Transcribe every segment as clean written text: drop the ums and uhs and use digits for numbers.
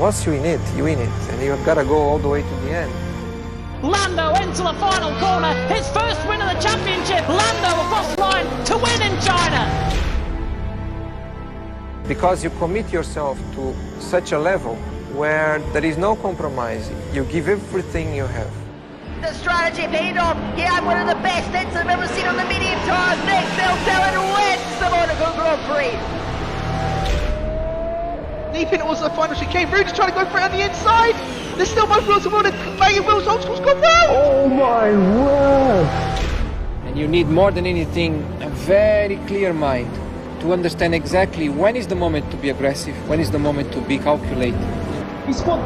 Once you win it, and you've got to go all the way to the end. Lando into the final corner, his first win of the championship. Lando across the line to win in China. Because you commit yourself to such a level where there is no compromise. You give everything you have. The strategy paid off. He had one of the best hits I've ever seen on the medium tires. Nick Phil wins the Monaco Grand Prix. Deep in towards the final chicane. Rudy's trying to go for it on the inside. There's still both wheels of Wills. Old School's gone round. Oh my word! And you need more than anything a very clear mind to understand exactly when is the moment to be aggressive, when is the moment to be calculated. He's spun.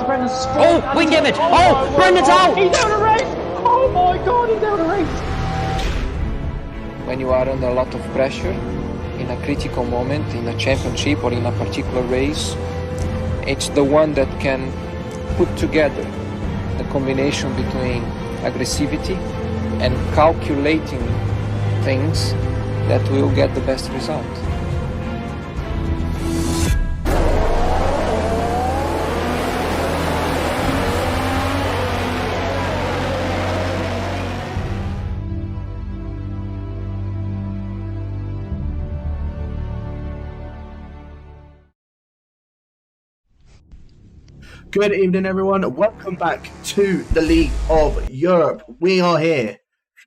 Brendan's spun. Oh, wing damage! Oh, Brendan's out! He's out of race! Oh my god, he's out of race! When you are under a lot of pressure, in a critical moment, in a championship or in a particular race, it's the one that can put together the combination between aggressivity and calculating things that will get the best result. Good evening, everyone. Welcome back to the League of Europe. We are here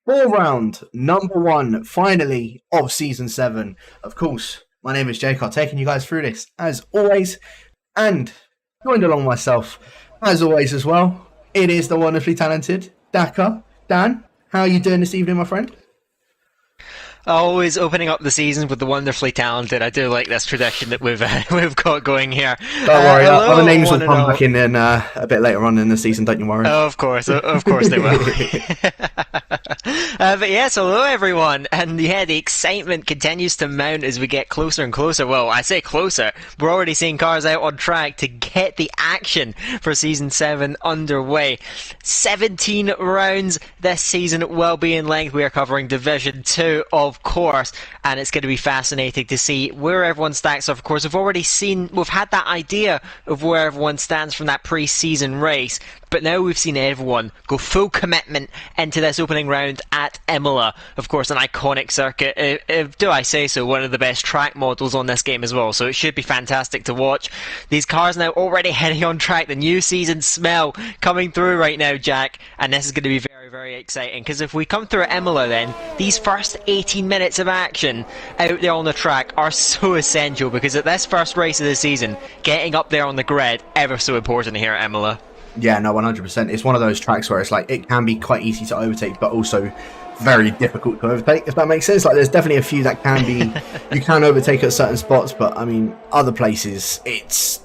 for round number 1, finally, of Season 7. Of course, my name is Jacob, taking you guys through this, as always, and joined along myself, as always, as well. It is the wonderfully talented Daka. Dan, how are you doing this evening, my friend? Always opening up the season with the wonderfully talented. I do like this tradition that we've got going here. Don't worry, other names will come back in a bit later on in the season, don't you worry. Of course they will. But yes, hello everyone, and yeah, the excitement continues to mount as we get closer and closer. Well, I say closer, we're already seeing cars out on track to get the action for Season 7 underway. 17 rounds this season will be in length. We are covering Division 2, of course, and it's going to be fascinating to see where everyone stacks up. Of course, we've had that idea of where everyone stands from that pre-season race, but now we've seen everyone go full commitment into this opening round at Imola. Of course, an iconic circuit, if do I say so, one of the best track models on this game as well, so it should be fantastic to watch. These cars now already heading on track, the new season smell coming through right now, Jack, and this is going to be very, very exciting, because if we come through Imola then, these first 18 minutes of action out there on the track are so essential, because at this first race of the season, getting up there on the grid, ever so important here at Imola. Yeah, no, 100%. It's one of those tracks where it's like, it can be quite easy to overtake, but also very difficult to overtake, if that makes sense. Like, there's definitely a few that can be, you can overtake at certain spots, but I mean, other places, it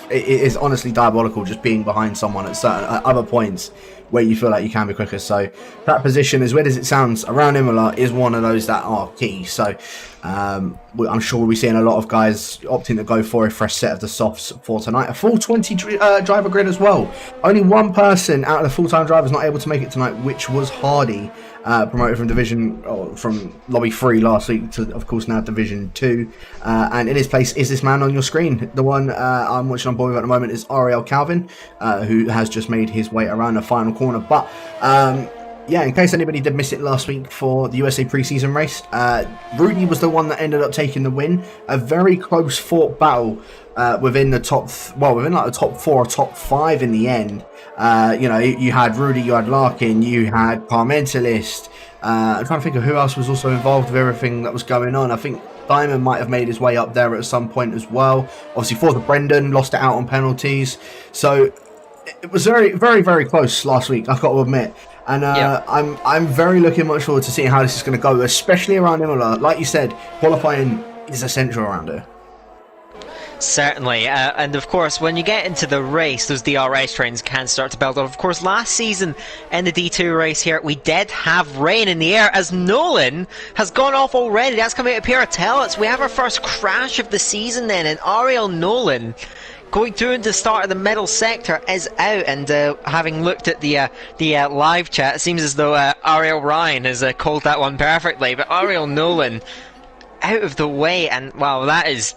is honestly diabolical just being behind someone at certain other points where you feel like you can be quicker. So that position, as weird as it sounds, around Imola is one of those that are key. So I'm sure we'll be seeing a lot of guys opting to go for a fresh set of the softs for tonight. A full 20 driver grid as well. Only one person out of the full-time drivers not able to make it tonight, which was Hardy, promoted from Lobby 3 last week to, of course, now Division 2. And in his place is this man on your screen. The one I'm watching on board with at the moment is Ariel Calvin, who has just made his way around the final corner. But yeah, in case anybody did miss it last week for the USA preseason race, Rudy was the one that ended up taking the win. A very close fought battle within the top, within like the top 4 or top 5 in the end. You know, you had Rudy, you had Larkin, you had Parmentalist. I'm trying to think of who else was also involved with everything that was going on. I think Diamond might have made his way up there at some point as well. Obviously, for the Brendan, lost it out on penalties. So it was very, very, very close last week, I've got to admit. And I'm very looking much forward to seeing how this is going to go, especially around Imola. Like you said, qualifying is essential around here. Certainly, and of course when you get into the race, those DRS trains can start to build up. Of course, last season in the D2 race here, we did have rain in the air, as Nolan has gone off already. That's coming out of Piratellis. We have our first crash of the season then, and Ariel Nolan going through into the start of the middle sector is out, and having looked at the live chat, it seems as though Ariel Ryan has called that one perfectly, but Ariel Nolan out of the way, and wow, that is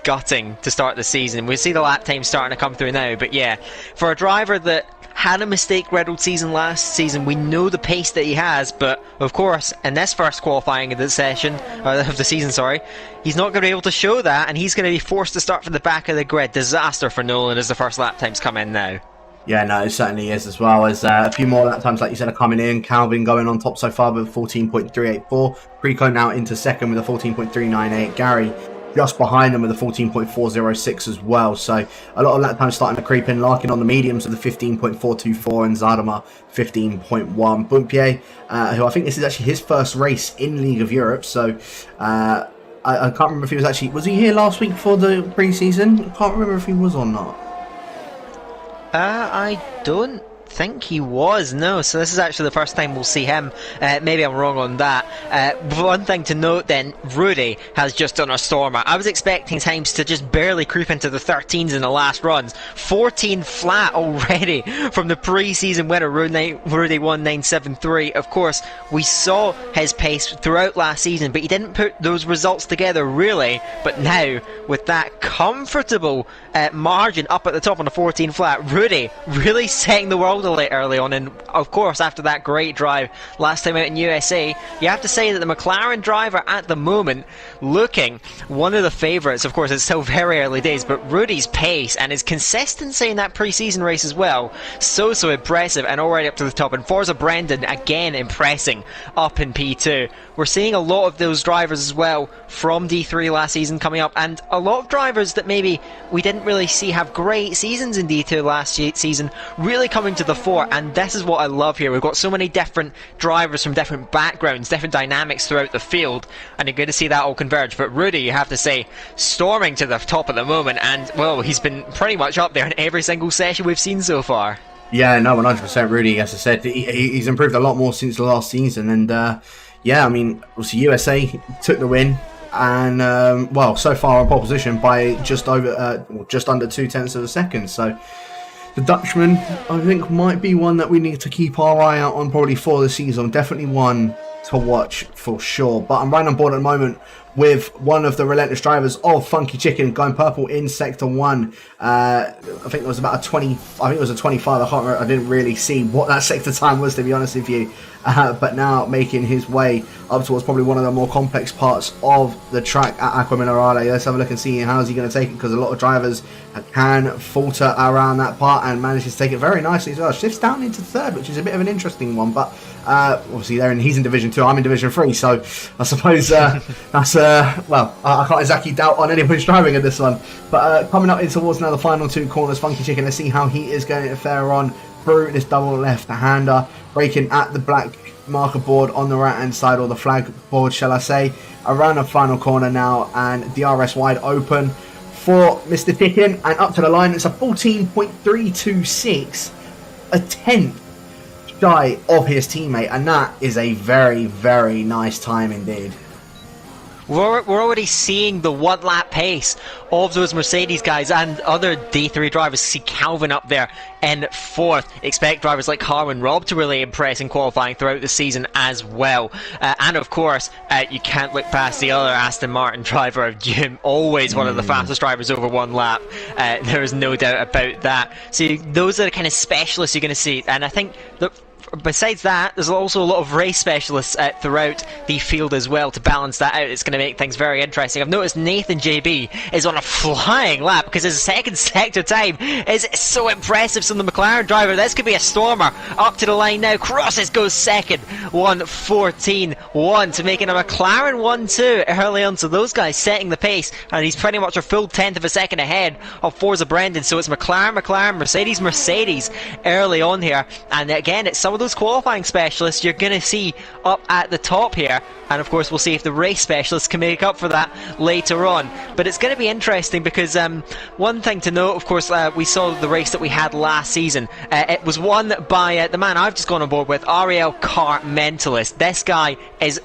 gutting to start the season. We see the lap time starting to come through now, but yeah, for a driver that had a mistake-riddled season last season, we know the pace that he has, but of course, in this first qualifying of the season, sorry, he's not going to be able to show that, and he's going to be forced to start from the back of the grid. Disaster for Nolan as the first lap times come in now. Yeah, no, it certainly is, as well as a few more lap times, like you said, are coming in. Calvin going on top so far with 14.384. Preco now into second with a 14.398. Gary just behind them with a 14.406 as well. So a lot of lap times starting to creep in. Larkin on the mediums with the 15.424 and Zadama 15.1. Bumpier, who I think this is actually his first race in League of Europe. So I can't remember if he was he here last week for the pre-season? I can't remember if he was or not. I don't think he was, no. So this is actually the first time we'll see him. Maybe I'm wrong on that. One thing to note then, Rudy has just done a stormer. I was expecting times to just barely creep into the 13s in the last runs. 14 flat already from the pre-season winner, Rudy 1973. Of course, we saw his pace throughout last season, but he didn't put those results together really. But now, with that comfortable margin up at the top on the 14 flat, Rudy really setting the world alight early on. And of course, after that great drive last time out in USA, you have to say that the McLaren driver at the moment looking one of the favourites. Of course, it's still very early days, but Rudy's pace and his consistency in that pre-season race as well, so impressive, and already up to the top. And Forza Brendan again impressing up in P2. We're seeing a lot of those drivers as well from D3 last season coming up, and a lot of drivers that maybe we didn't really see have great seasons in D2 last season really coming to the fore. And this is what I love here. We've got so many different drivers from different backgrounds, different dynamics throughout the field, and you're going to see that all converge. But Rudy, you have to say, storming to the top at the moment, and well, he's been pretty much up there in every single session we've seen so far. Yeah, no, 100% Rudy, as I said, he's improved a lot more since the last season. And yeah, I mean, obviously USA took the win, and well, so far on pole position by just under 0.2 of a second. So the Dutchman, I think, might be one that we need to keep our eye out on probably for the season. Definitely one to watch for sure. But I'm right on board at the moment with one of the relentless drivers of Funky Chicken going purple in Sector 1. I think it was about a 20, I think it was a 25. I can't remember, I didn't really see what that sector time was, to be honest with you. But now making his way up towards probably one of the more complex parts of the track at Aqua Minerale. Let's have a look and see how is he going to take it, because a lot of drivers can falter around that part and manages to take it very nicely as well. Shifts down into third, which is a bit of an interesting one, but obviously he's in Division 2, I'm in Division 3, so I suppose that's well, I can't exactly doubt on anybody's driving in this one. But coming up in towards now the final two corners, Funky Chicken, let's see how he is going to fare on through this double left-hander, braking at the black marker board on the right hand side, or the flag board shall I say, around the final corner now, and DRS wide open for Mr. Chicken, and up to the line. It's a 14.326, a tenth shy of his teammate, and that is a very, very nice time indeed. We're already seeing the one-lap pace of those Mercedes guys and other D3 drivers. See Calvin up there in fourth. Expect drivers like Harwin Robb to really impress in qualifying throughout the season as well. And of course, you can't look past the other Aston Martin driver of Doom. Always one of the fastest drivers over one lap. There is no doubt about that. So those are the kind of specialists you're going to see. And I think that besides that, there's also a lot of race specialists throughout the field as well to balance that out. It's going to make things very interesting. I've noticed Nathan JB is on a flying lap because his second sector time is so impressive. So the McLaren driver, this could be a stormer. Up to the line now, crosses, goes second, 1:14.1 to making a McLaren 1-2 early on. So those guys setting the pace, and he's pretty much a full tenth of a second ahead of Forza Brendan. So it's McLaren, Mercedes early on here. And again, it's some of those qualifying specialists you're going to see up at the top here, and of course we'll see if the race specialists can make up for that later on. But it's going to be interesting because one thing to note, of course, we saw the race that we had last season. It was won by the man I've just gone on board with, Ariel Car Mentalist. This guy is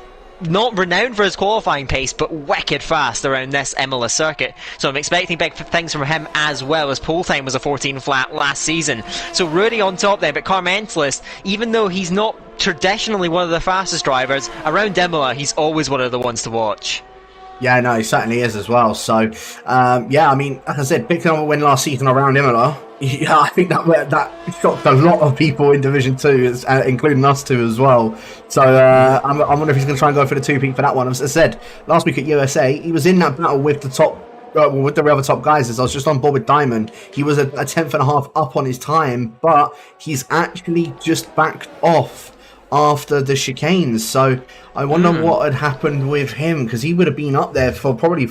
not renowned for his qualifying pace, but wicked fast around this Imola circuit. So I'm expecting big things from him, as well as pole time was a 14 flat last season. So Rudy on top there, but Car Mentalist, even though he's not traditionally one of the fastest drivers, around Imola he's always one of the ones to watch. Yeah, no, he certainly is as well. So, yeah, I mean, like I said, big time win last season around Imola. Yeah, I think that shocked a lot of people in Division 2, including us two as well. So, I wonder if he's going to try and go for the two-peat for that one. As I said, last week at USA, he was in that battle with the top, with the other top guys. As I was just on board with Diamond, he was a tenth and a half up on his time, but he's actually just backed off after the chicanes. So I wonder what had happened with him, because he would have been up there for probably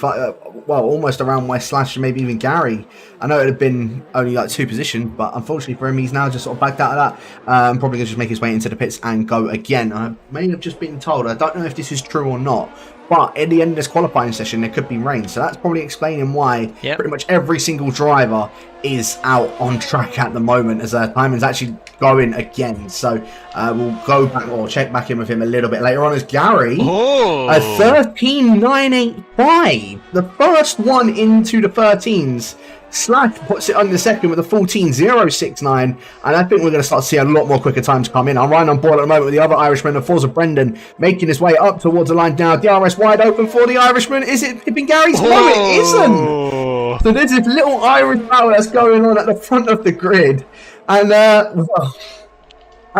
almost around West Slash, maybe even Gary. I know it had been only like 2 positions, but unfortunately for him, he's now just sort of backed out of that. Probably going to just make his way into the pits and go again. I may have just been told, I don't know if this is true or not, but at the end of this qualifying session, there could be rain. So that's probably explaining why pretty much every single driver is out on track at the moment, as Diamond's actually going again. So we'll go back or check back in with him a little bit later on, as Gary, a 13.985, the first one into the 13s. Slash puts it on the second with a 14.069, and I think we're going to start to see a lot more quicker times come in. I'm right on board at the moment with the other Irishman, the Forza Brendan, making his way up towards the line now. DRS wide open for the Irishman. Is it tipping Gary's? No, it isn't. So there's this little Irish battle that's going on at the front of the grid, and I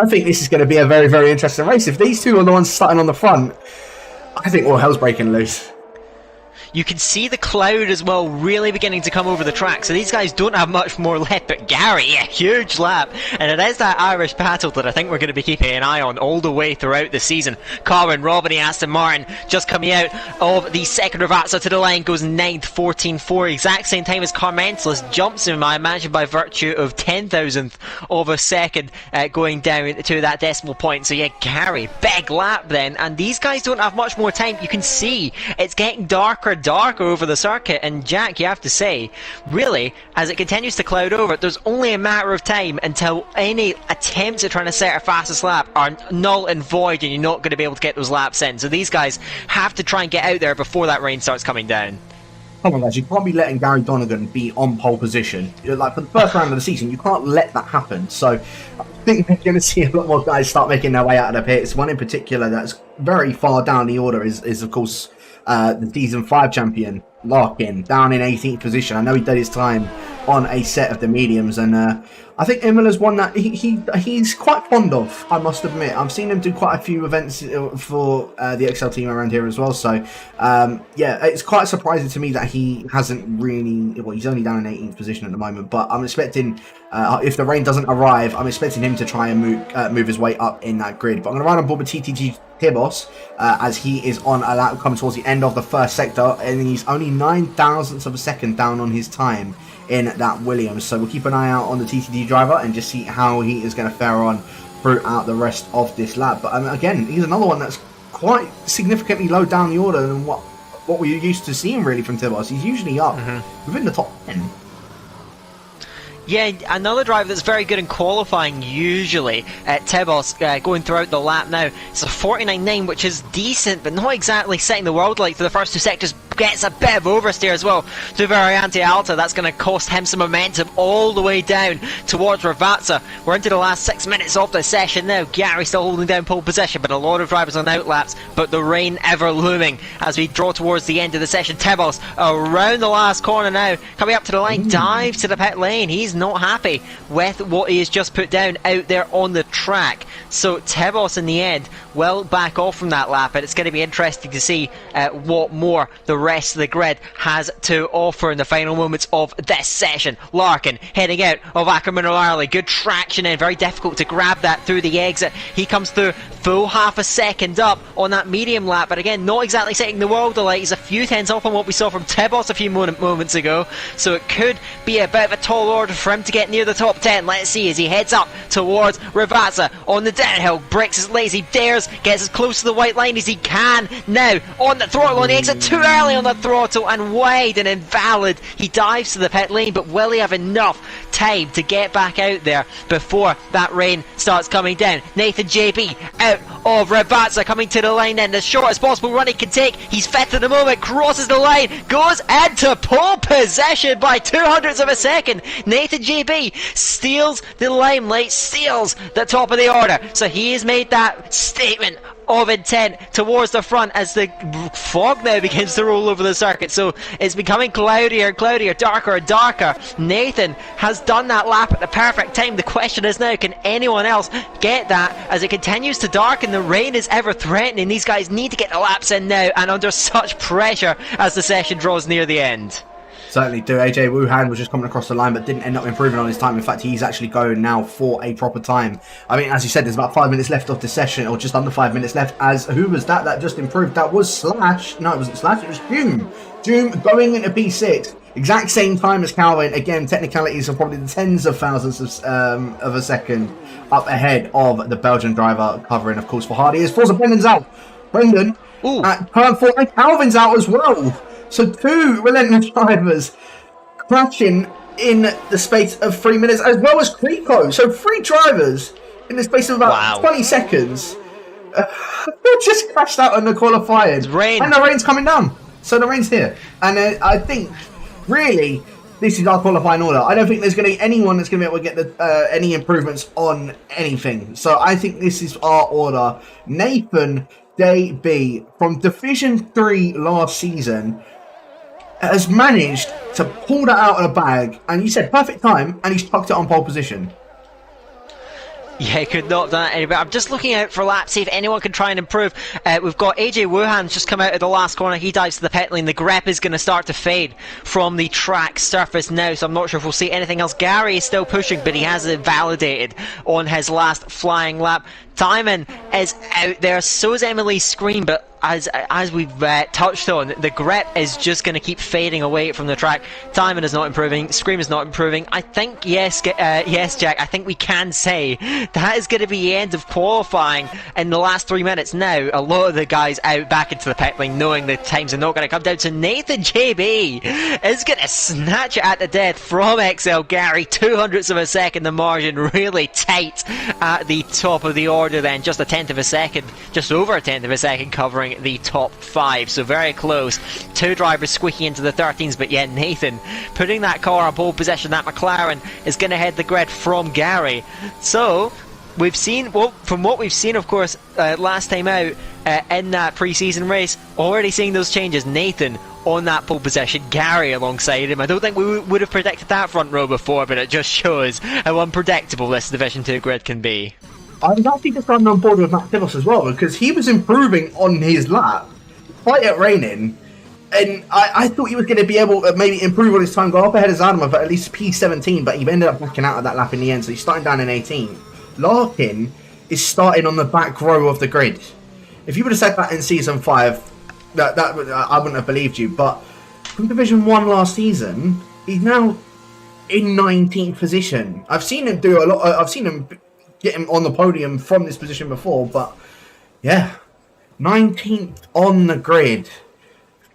think this is going to be a very, very interesting race. If these two are the ones starting on the front, I think all hell's breaking loose. You can see the cloud as well really beginning to come over the track, so these guys don't have much more left. But Gary, a huge lap, and it is that Irish battle that I think we're going to be keeping an eye on all the way throughout the season. Colin Robin, Aston Martin, just coming out of the second Ravazza to the line, goes 9th, 14.4, exact same time as Carmentless, jumps him, I imagine, by virtue of 10,000th of a second, going down to that decimal point. So yeah, Gary, big lap then, and these guys don't have much more time. You can see it's getting darker over the circuit, and Jack, you have to say, really, as it continues to cloud over, there's only a matter of time until any attempts at trying to set a fastest lap are null and void, and you're not going to be able to get those laps in. So these guys have to try and get out there before that rain starts coming down. Come on, guys, you can't be letting Gary Donegan be on pole position. Like, for the first round of the season, you can't let that happen. So I think we're going to see a lot more guys start making their way out of the pits. One in particular that's very far down the order is of course, the Season 5 champion, Larkin, down in 18th position. I know he did his time on a set of the mediums, and I think Imola's one that he's quite fond of, I must admit. I've seen him do quite a few events for the XL team around here as well, so yeah, it's quite surprising to me that he hasn't really, well, he's only down in 18th position at the moment, but I'm expecting, if the rain doesn't arrive, I'm expecting him to try and move his way up in that grid. But I'm going to ride on board with TTG Tibos, as he is on a lap coming towards the end of the first sector, and he's only 9,000ths of a second down on his time in that Williams. So we'll keep an eye out on the TTD driver and just see how he is going to fare on throughout the rest of this lap. But again, he's another one that's quite significantly low down the order than what we're used to seeing really from Tibos. He's usually up within the top 10. Yeah, another driver that's very good in qualifying usually at Tebos, going throughout the lap now. It's a 49.9, which is decent, but not exactly setting the world light for the first two sectors. Gets a bit of oversteer as well to Variante Alta. That's going to cost him some momentum all the way down towards Ravazza. We're into the last 6 minutes of the session now. Gary still holding down pole position, but a lot of drivers on outlaps, but the rain ever looming as we draw towards the end of the session. Tebos around the last corner now, coming up to the line, dives to the pit lane. He's not happy with what he has just put down out there on the track. So Tebos in the end will back off from that lap, and it's going to be interesting to see what more the rest of the grid has to offer in the final moments of this session. Larkin heading out of Ackerman O'Reilly, good traction in, very difficult to grab that through the exit. He comes through full half a second up on that medium lap, but again not exactly setting the world alight. He's a few tenths off on what we saw from Tebos a few moments ago, so it could be a bit of a tall order for him to get near the top 10. Let's see as he heads up towards Ravazza on the downhill, breaks his lazy dares, gets as close to the white line as he can. Now on the throttle on the exit, too early on the throttle and wide and invalid. He dives to the pit lane, but will he have enough time to get back out there before that rain starts coming down? Nathan JB out of Ravazza, coming to the line then, the shortest possible run he can take. He's fifth at the moment, crosses the line, goes into pole position by 200ths of a second. Nathan JB steals the limelight, steals the top of the order, so he has made that statement of intent towards the front as the fog now begins to roll over the circuit. So it's becoming cloudier and cloudier, darker and darker. Nathan has done that lap at the perfect time. The question is now, can anyone else get that as it continues to darken? The rain is ever threatening. These guys need to get the laps in now and under such pressure as the session draws near the end. Certainly do. AJ Wuhan was just coming across the line but didn't end up improving on his time. In fact, he's actually going now for a proper time. I mean, as you said, there's about 5 minutes left of the session, or just under 5 minutes left, as who was that just improved? That was Slash. No, it wasn't Slash, it was Doom. Doom going into P6. Exact same time as Calvin. Again, technicalities are probably the tens of thousands of a second up ahead of the Belgian driver, covering, of course, for Hardy. As Forza Brendan's out. Brendan at turn 4, and Calvin's out as well. So 2 relentless drivers crashing in the space of 3 minutes, as well as Creco. So 3 drivers in the space of about 20 seconds just crashed out on the qualifying. Rain. And the rain's coming down. So the rain's here. And I think, really, this is our qualifying order. I don't think there's going to be anyone that's going to be able to get any improvements on anything. So I think this is our order. Nathan Day B from Division 3 last season has managed to pull that out of the bag, and you said perfect time, and he's tucked it on pole position. Yeah, could not have done that any better. I'm just looking out for laps, see if anyone can try and improve. We've got AJ Wuhan just come out of the last corner. He dives to the pit lane. The grep is going to start to fade from the track surface now, so I'm not sure if we'll see anything else. Gary is still pushing, but he has it validated on his last flying lap. Timon is out there, so is Emily's screen, but as we've touched on, the grep is just going to keep fading away from the track. Timon is not improving, Scream is not improving. I think, yes, Jack, I think we can say that is going to be the end of qualifying in the last 3 minutes. Now, a lot of the guys out back into the pit lane, knowing the times are not going to come down. So Nathan JB is going to snatch it at the death from XL Gary. 200ths of a second, the margin really tight at the top of the order then. Just a tenth of a second, just over a tenth of a second covering the top 5, so very close. 2 drivers squeaking into the 13s, but yet Nathan putting that car on pole position. That McLaren is going to head the grid from Gary. So we've seen, well, from what we've seen, of course, last time out in that pre-season race, already seeing those changes. Nathan on that pole position, Gary alongside him. I don't think we would have predicted that front row before, but it just shows how unpredictable this Division 2 grid can be. I was actually just on board with Matt Tibos as well, because he was improving on his lap, despite it raining, and I thought he was going to be able to maybe improve on his time, go up ahead of Zadama for at least P17, but he ended up backing out of that lap in the end, so he's starting down in 18. Larkin is starting on the back row of the grid. If you would have said that in Season 5, that I wouldn't have believed you, but from Division 1 last season, he's now in 19th position. I've seen him do a lot, I've seen him get him on the podium from this position before, but yeah, 19th on the grid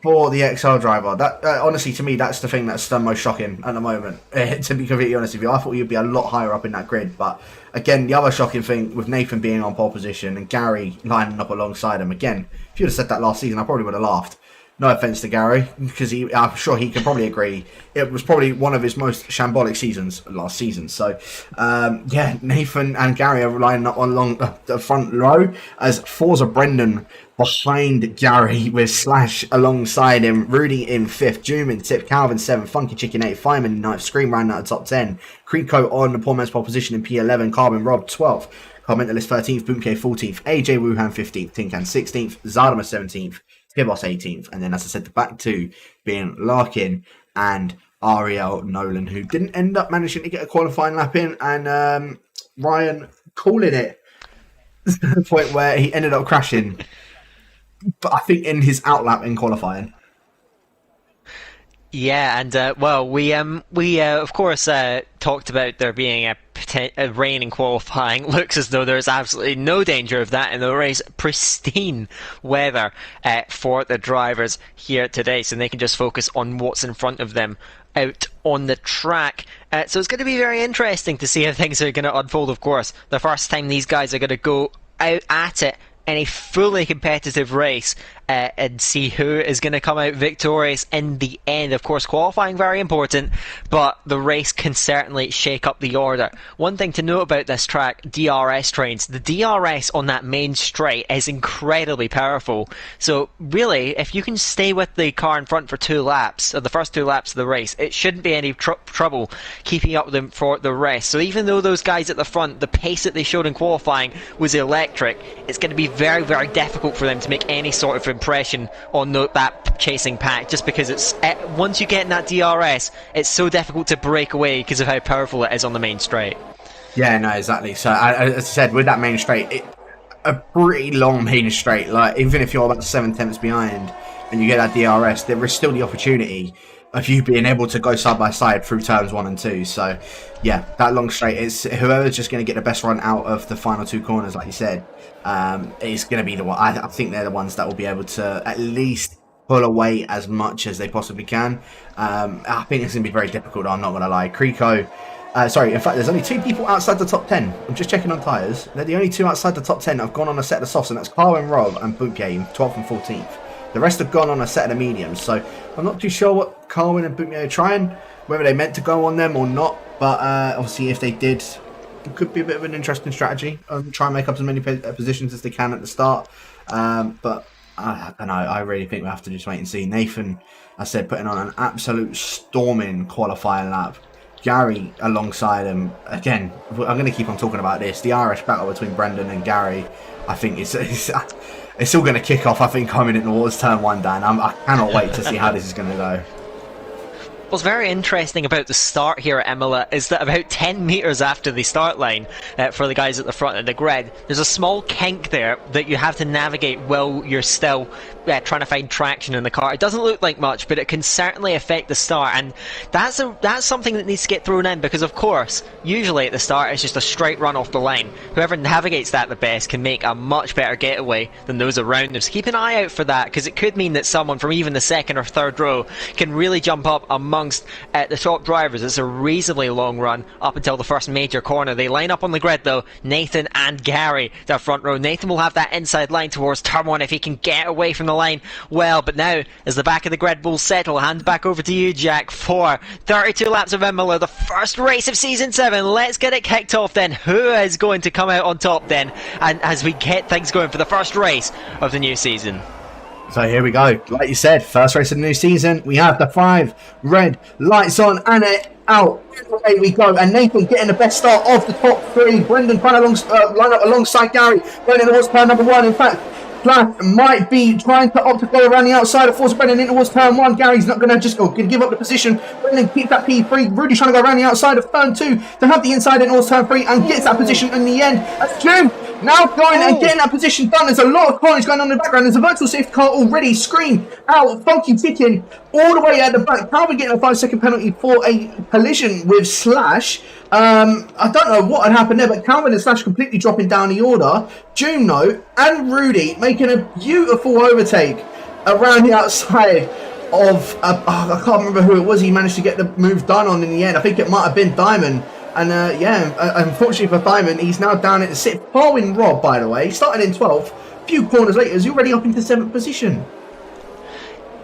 for the XL driver. That honestly, to me, that's the thing that's the most shocking at the moment. To be completely honest with you, I thought you'd be a lot higher up in that grid, but again, the other shocking thing with Nathan being on pole position and Gary lining up alongside him, again, if you'd have said that last season, I probably would have laughed. No offense to Gary, because I'm sure he can probably agree. It was probably one of his most shambolic seasons last season. So, yeah, Nathan and Gary are lining up along the front row as Forza Brendan behind Gary with Slash alongside him, Rudy in 5th, Doom in 6th, Calvin 7th, Funky Chicken 8th, Fireman in 9th, Scream round out the top 10, Creco on the poor man's pole position in P11, Carbon Rob 12th, Carmentalist 13th, Boomk 14th, AJ Wuhan 15th, Tinkan 16th, Zadama 17th, Skibos 18th, and then, as I said, the back 2 being Larkin and Ariel Nolan, who didn't end up managing to get a qualifying lap in, and Ryan calling it to the point where he ended up crashing, but I think in his outlap in qualifying. Yeah, and well, we of course talked about there being a rain in qualifying. Looks as though there's absolutely no danger of that in the race. Pristine weather for the drivers here today, so they can just focus on what's in front of them out on the track. So it's going to be very interesting to see how things are going to unfold. Of course, the first time these guys are going to go out at it in a fully competitive race and see who is going to come out victorious in the end. Of course, qualifying very important, but the race can certainly shake up the order. One thing to note about this track, DRS trains. The DRS on that main straight is incredibly powerful. So really, if you can stay with the car in front for 2 laps, or the first 2 laps of the race, it shouldn't be any trouble keeping up with them for the rest. So even though those guys at the front, the pace that they showed in qualifying was electric, it's going to be very, very difficult for them to make any sort of impression on that chasing pack, just because it's once you get in that DRS, it's so difficult to break away because of how powerful it is on the main straight. Yeah, no, exactly. So as I said, with that main straight, a pretty long main straight, like even if you're about 7/10 behind and you get that DRS, there is still the opportunity of you being able to go side by side through turns 1 and 2. So yeah, that long straight is whoever's just going to get the best run out of the final 2 corners, like you said, is going to be the one. I think they're the ones that will be able to at least pull away as much as they possibly can. I think it's going to be very difficult, I'm not going to lie. Creco, sorry, in fact, there's only 2 people outside the top 10. I'm just checking on tyres. They're the only 2 outside the top 10 that have gone on a set of softs, and that's Carl and Rob and Bootgame, 12th and 14th. The rest have gone on a set of the mediums, so I'm not too sure what Carwin and Bootgame are trying, whether they meant to go on them or not, but obviously if they did, it could be a bit of an interesting strategy. Try and make up as many positions as they can at the start, but I don't know, I really think we have to just wait and see. Nathan, I said, putting on an absolute storming qualifying lap. Gary alongside him, again, I'm going to keep on talking about this, the Irish battle between Brendan and Gary, I think it's all going to kick off, I think, coming in towards turn 1, Dan. I cannot wait to see how this is going to go. What's very interesting about the start here at Imola is that about 10 metres after the start line for the guys at the front of the grid, there's a small kink there that you have to navigate while you're still trying to find traction in the car. It doesn't look like much, but it can certainly affect the start, and that's something that needs to get thrown in, because of course usually at the start it's just a straight run off the line. Whoever navigates that the best can make a much better getaway than those around them, so keep an eye out for that, because it could mean that someone from even the 2nd or 3rd row can really jump up amongst the top drivers. It's a reasonably long run up until the first major corner. They line up on the grid though, Nathan and Gary, their front row. Nathan will have that inside line towards turn 1 if he can get away from the line well, but now as the back of the grid will settle, hand back over to you, Jack, for 32 laps of Imola, the first race of season 7. Let's get it kicked off then. Who is going to come out on top then, and as we get things going for the first race of the new season? So here we go. Like you said, first race of the new season. We have the 5 red lights on and it out. Away we go. And Nathan getting the best start of the top 3. Brendan trying to line up alongside Gary. Going towards turn number 1. In fact, Flash might be trying to opt to go around the outside of force Brendan in towards turn 1. Gary's not going to just give up the position. Brendan keeps that P3. Rudy trying to go around the outside of turn 2 to have the inside in towards turn 3 and gets that position in the end. That's Jim now going and getting that position done. There's a lot of carnage going on in the background. There's a virtual safety car already. Scream out. Funky ticking all the way at the back. Calvin getting a 5-second penalty for a collision with Slash. I don't know what had happened there, but Calvin and Slash completely dropping down the order. Juno and Rudy making a beautiful overtake around the outside of I can't remember who it was he managed to get the move done on in the end. I think it might have been Diamond. And unfortunately for Diamond, he's now down at the 6th. Following Rob, by the way, started in 12th. A few corners later, he's already up into 7th position.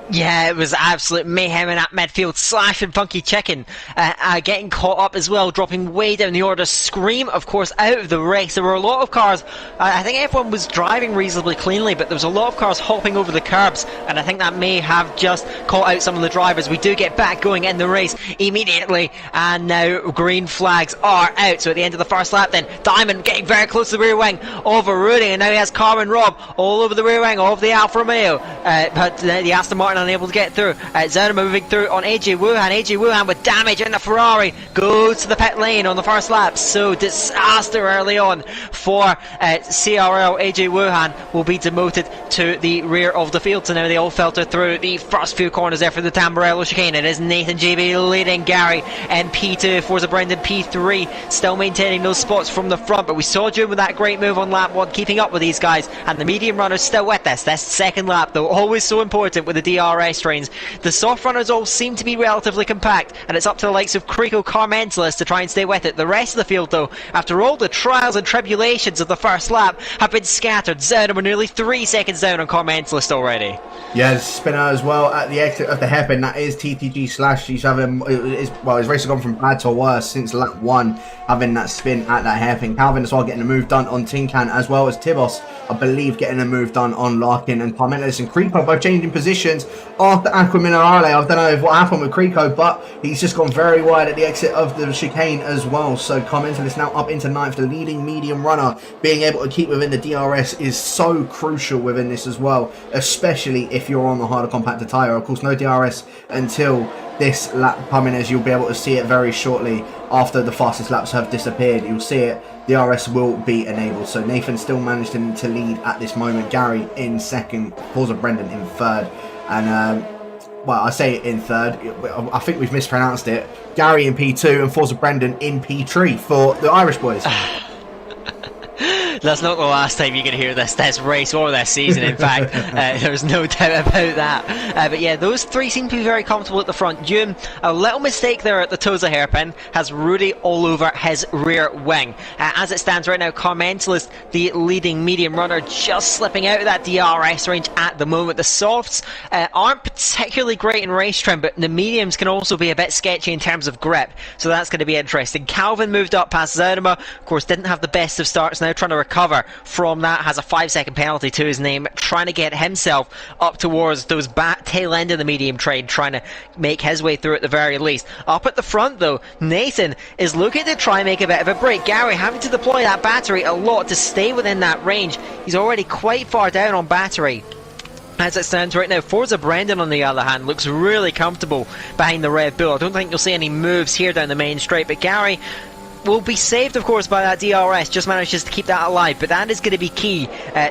Yeah, it was absolute mayhem in that midfield. Slash and Funky Chicken getting caught up as well, dropping way down the order. Scream, of course, out of the race. There were a lot of cars. I think everyone was driving reasonably cleanly, but there was a lot of cars hopping over the curbs, and I think that may have just caught out some of the drivers. We do get back going in the race immediately, and now green flags are out. So at the end of the first lap then, Diamond getting very close to the rear wing of Rudy, and now he has Carmen Rob all over the rear wing of the Alfa Romeo, but the Aston Martin unable to get through. Zonema moving through on AJ Wuhan. AJ Wuhan with damage in the Ferrari goes to the pit lane on the first lap. So disaster early on for CRL. AJ Wuhan will be demoted to the rear of the field. So now they all filter through the first few corners there for the Tamburello chicane. It is Nathan JB leading Gary in P2, Forza Brendan P3, still maintaining those spots from the front. But we saw June with that great move on lap 1, keeping up with these guys, and the medium runners still with us. This second lap though, always so important with the DRS trains. The soft runners all seem to be relatively compact, and it's up to the likes of Crico Carmentelis to try and stay with it. The rest of the field, though, after all the trials and tribulations of the first lap, have been scattered. Zerda were nearly 3 seconds down on Carmentelis already. Yeah, the spinner as well at the exit of the hairpin. That is TTG Slash. He's having, his race has gone from bad to worse since lap 1, having that spin at that hairpin. Calvin as well getting a move done on Tinkan, as well as Tibos, I believe, getting a move done on Larkin, and Carmentelis and Crico both changing positions after Aqua Minerale. I don't know what happened with Crico, but he's just gone very wide at the exit of the chicane as well. So Carmentelis now up into 9th, the leading medium runner. Being able to keep within the DRS is so crucial within this as well, especially if you're on the harder compactor tyre. Of course, no DRS until this lap coming, as you'll be able to see it very shortly after the fastest laps have disappeared. You'll see it, DRS will be enabled. So Nathan still managed to lead at this moment, Gary in 2nd, Forza Brendan in 3rd, and well, I say it in 3rd, I think we've mispronounced it, Gary in P2 and Forza Brendan in P3 for the Irish boys. That's not the last time you're going to hear this race or this season, in fact. There's no doubt about that. But yeah, those three seem to be very comfortable at the front. Hume, a little mistake there at the Toza hairpin, has Rudy all over his rear wing. As it stands right now, Carmentelis, the leading medium runner, just slipping out of that DRS range at the moment. The softs aren't particularly great in race trim, but the mediums can also be a bit sketchy in terms of grip, so that's going to be interesting. Calvin moved up past Zerma, of course didn't have the best of starts, now trying to recover from that, has a 5-second penalty to his name, trying to get himself up towards those tail end of the medium trade, trying to make his way through at the very least. Up at the front though, Nathan is looking to try and make a bit of a break. Gary having to deploy that battery a lot to stay within that range. He's already quite far down on battery as it stands right now. Forza Brendan, on the other hand, looks really comfortable behind the Red Bull. I don't think you'll see any moves here down the main straight, but Gary will be saved, of course, by that DRS. Just manages to keep that alive, but that is going to be key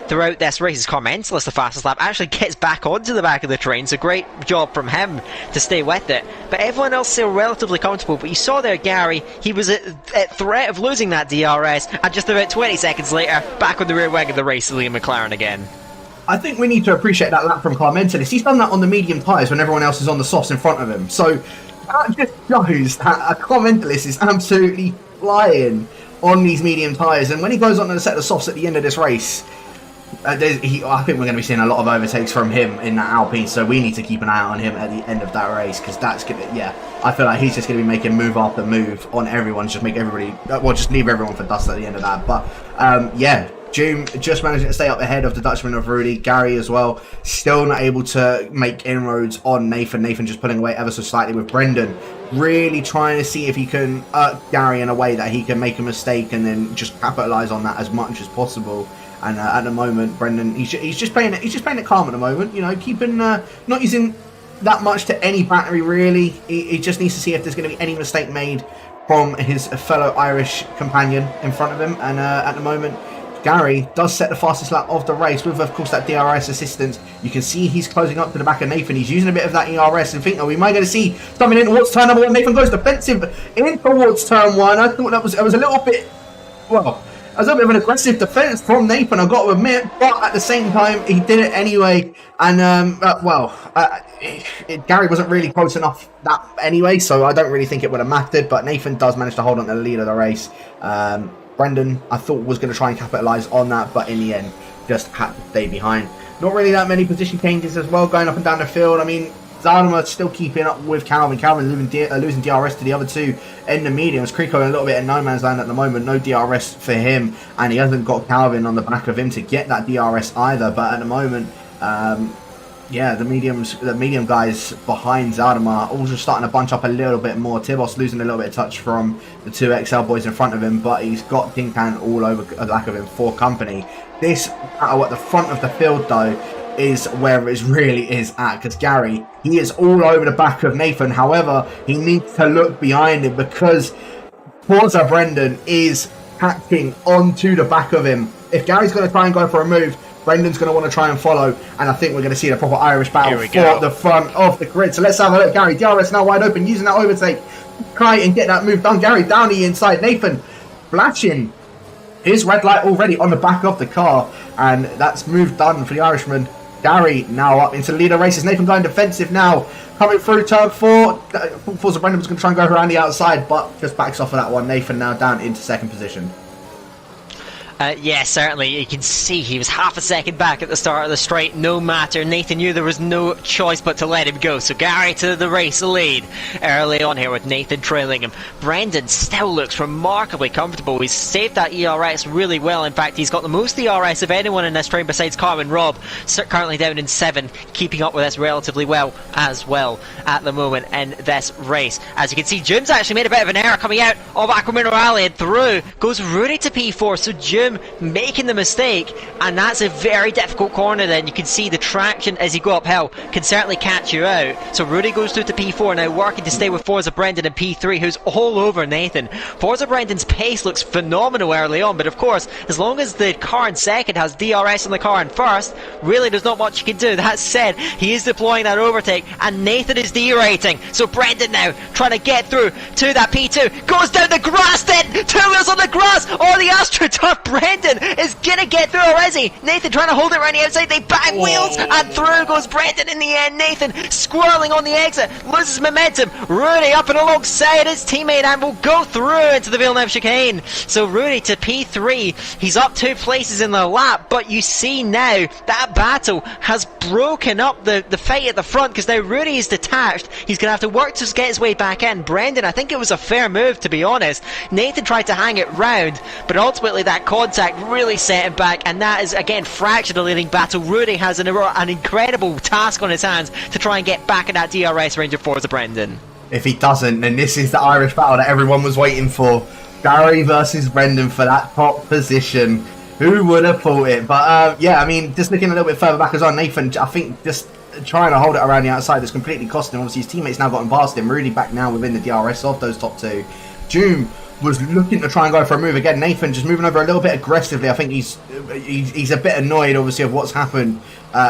throughout this race. As Carmentelis, the fastest lap, actually gets back onto the back of the train, so great job from him to stay with it. But everyone else still relatively comfortable. But you saw there, Gary, he was at threat of losing that DRS, and just about 20 seconds later, back on the rear wing of the race, Liam McLaren again. I think we need to appreciate that lap from Carmentelis. He's done that on the medium tyres when everyone else is on the softs in front of him. So that just shows that Carmentelis is absolutely flying on these medium tyres, and when he goes on to set the softs at the end of this race, I think we're going to be seeing a lot of overtakes from him in that Alpine, so we need to keep an eye on him at the end of that race, because that's going to, yeah, I feel like he's just going to be making move after move on everyone, just make everybody, well, just leave everyone for dust at the end of that. But yeah, June just managing to stay up ahead of the Dutchman of Rudy. Gary as well, still not able to make inroads on Nathan. Nathan just pulling away ever so slightly with Brendan, really trying to see if he can irk Gary in a way that he can make a mistake and then just capitalise on that as much as possible. And at the moment, Brendan, he's just playing it calm at the moment. You know, keeping not using that much to any battery really. He just needs to see if there's going to be any mistake made from his fellow Irish companion in front of him. And at the moment, Gary does set the fastest lap of the race with, of course, that DRS assistance. You can see he's closing up to the back of Nathan. He's using a bit of that ERS and think, oh, we might going to see something in towards turn number 1. Nathan goes defensive in towards turn 1. I thought that was a little bit, well, a little bit of an aggressive defence from Nathan, I've got to admit, but at the same time, he did it anyway. And, Gary wasn't really close enough that anyway, so I don't really think it would have mattered, but Nathan does manage to hold on to the lead of the race. Brendan, I thought, was going to try and capitalise on that, but in the end, just had to stay behind. Not really that many position changes as well, going up and down the field. I mean, Zarnuma still keeping up with Calvin. Calvin losing DRS to the other two in the mediums. Crico a little bit in no man's land at the moment. No DRS for him, and he hasn't got Calvin on the back of him to get that DRS either. But at the moment, yeah, the medium guys behind Zadama all just starting to bunch up a little bit more. Tibos losing a little bit of touch from the two XL boys in front of him, but he's got Tinkan all over the back of him for company. This battle at the front of the field, though, is where it really is at, because Gary, he is all over the back of Nathan. However, he needs to look behind him because Forza Brendan is hacking onto the back of him. If Gary's going to try and go for a move, Brendan's going to want to try and follow, and I think we're going to see the proper Irish battle for the front of the grid. So let's have a look. Gary, DRS now wide open, using that overtake. Try and get that move done. Gary down the inside. Nathan flashing his red light already on the back of the car, and that's move done for the Irishman. Gary now up into the leader races. Nathan going defensive now. Coming through turn 4. Forza Brendan was going to try and go around the outside, but just backs off of that one. Nathan now down into second position. Yeah, certainly. You can see he was half a second back at the start of the straight. No matter. Nathan knew there was no choice but to let him go. So Gary to the race lead early on here with Nathan trailing him. Brendan still looks remarkably comfortable. He's saved that ERS really well. In fact, he's got the most ERS of anyone in this train besides Carmen Robb. Currently down in 7, keeping up with us relatively well as well at the moment in this race. As you can see, Jim's actually made a bit of an error coming out of Aquamino Rally and through. Goes Rudy to P4. So Jim making the mistake, and that's a very difficult corner. Then you can see the traction as you go uphill can certainly catch you out. So Rudy goes through to P4 now, working to stay with Forza Brendan in P3, who's all over Nathan. Forza Brendan's pace looks phenomenal early on, but of course, as long as the car in second has DRS on the car in first, really there's not much you can do. That said, he is deploying that overtake, and Nathan is derating. So Brendan now trying to get through to that P2, goes down the grass then, 2 wheels on the grass, or the AstroTurf. Brendan is gonna get through, or is he? Nathan trying to hold it around the outside, they bang wheels, and through goes Brendan in the end. Nathan squirreling on the exit, loses momentum. Rudy up and alongside his teammate and will go through into the Villeneuve chicane. So Rudy to P3, he's up 2 places in the lap, but you see now that battle has broken up the fight at the front, because now Rudy is detached. He's gonna have to work to get his way back in. Brendan, I think it was a fair move, to be honest. Nathan tried to hang it round, but ultimately that contact really set him back, and that is again fractured the leading battle. Rudy has an incredible task on his hands to try and get back in that DRS range of Forza Brendan. If he doesn't, then this is the Irish battle that everyone was waiting for. Gary versus Brendan for that top position. Who would have thought it? But yeah, I mean, just looking a little bit further back as well, Nathan, I think just trying to hold it around the outside is completely costing him. Obviously his teammates now gotten past him. Rudy back now within the DRS of those top 2. June was looking to try and go for a move again. Nathan just moving over a little bit aggressively. I think he's a bit annoyed, obviously, of what's happened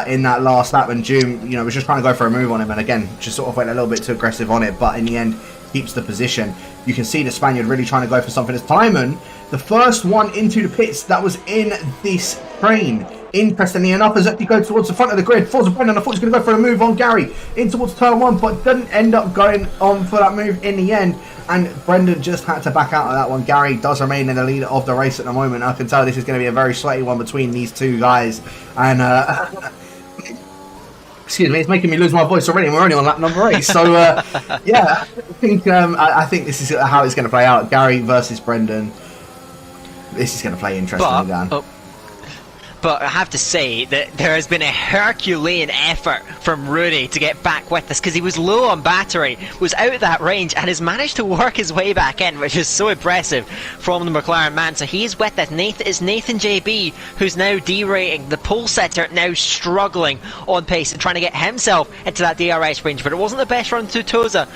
in that last lap, and June, you know, was just trying to go for a move on him, and again, just sort of went a little bit too aggressive on it, but in the end, keeps the position. You can see the Spaniard really trying to go for something. As Timon, the first one into the pits that was in this train. Interestingly enough, as he goes towards the front of the grid, Forza Brendan, I thought he was going to go for a move on Gary in towards turn 1, but didn't end up going on for that move in the end. And Brendan just had to back out of that one. Gary does remain in the lead of the race at the moment. I can tell this is going to be a very sweaty one between these 2 guys. And excuse me, it's making me lose my voice already. We're only on lap number 8. So yeah, I think this is how it's going to play out. Gary versus Brendan. This is going to play interesting again. But I have to say that there has been a Herculean effort from Rudy to get back with this, because he was low on battery, was out of that range, and has managed to work his way back in, which is so impressive from the McLaren man. So he's with this. It's Nathan JB who's now derating. The pole setter now struggling on pace and trying to get himself into that DRS range. But it wasn't the best run to Toza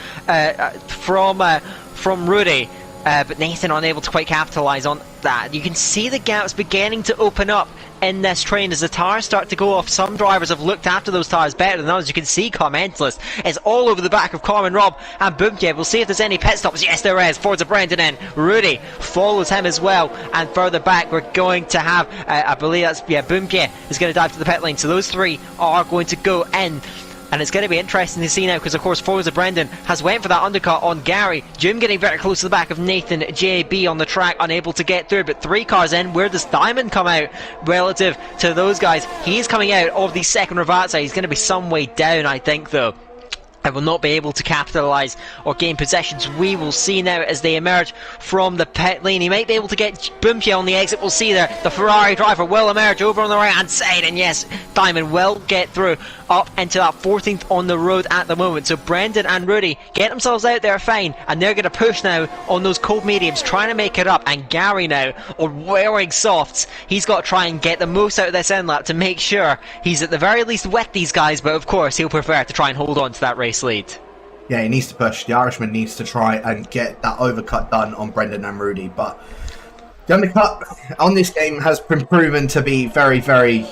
from Rudy. But Nathan unable to quite capitalise on that. You can see the gaps beginning to open up in this train as the tires start to go off. Some drivers have looked after those tires better than others. You can see Commentless is all over the back of Carmen Robb and Boomke. We'll see if there's any pit stops. Yes, there is. Forza Brendan in. Rudy follows him as well. And further back, we're going to have, I believe that's, Boomke is going to dive to the pit lane. So those 3 are going to go in. And it's going to be interesting to see now, because of course Forza Brendan has went for that undercut on Gary. Jim getting very close to the back of Nathan JB on the track, unable to get through. But 3 cars in. Where does Diamond come out relative to those guys? He's coming out of the second Ravazza. He's going to be some way down, I think, though. I will not be able to capitalise or gain possessions. We will see now as they emerge from the pit lane. He might be able to get Boomke on the exit. We'll see there. The Ferrari driver will emerge over on the right hand side, and yes, Diamond will get through up into that 14th on the road at the moment. So Brendan and Rudy get themselves out there fine, and they're going to push now on those cold mediums, trying to make it up. And Gary now, on wearing softs, he's got to try and get the most out of this end lap to make sure he's at the very least with these guys, but of course he'll prefer to try and hold on to that race lead. Yeah, he needs to push. The Irishman needs to try and get that overcut done on Brendan and Rudy. But the undercut on this game has been proven to be very, very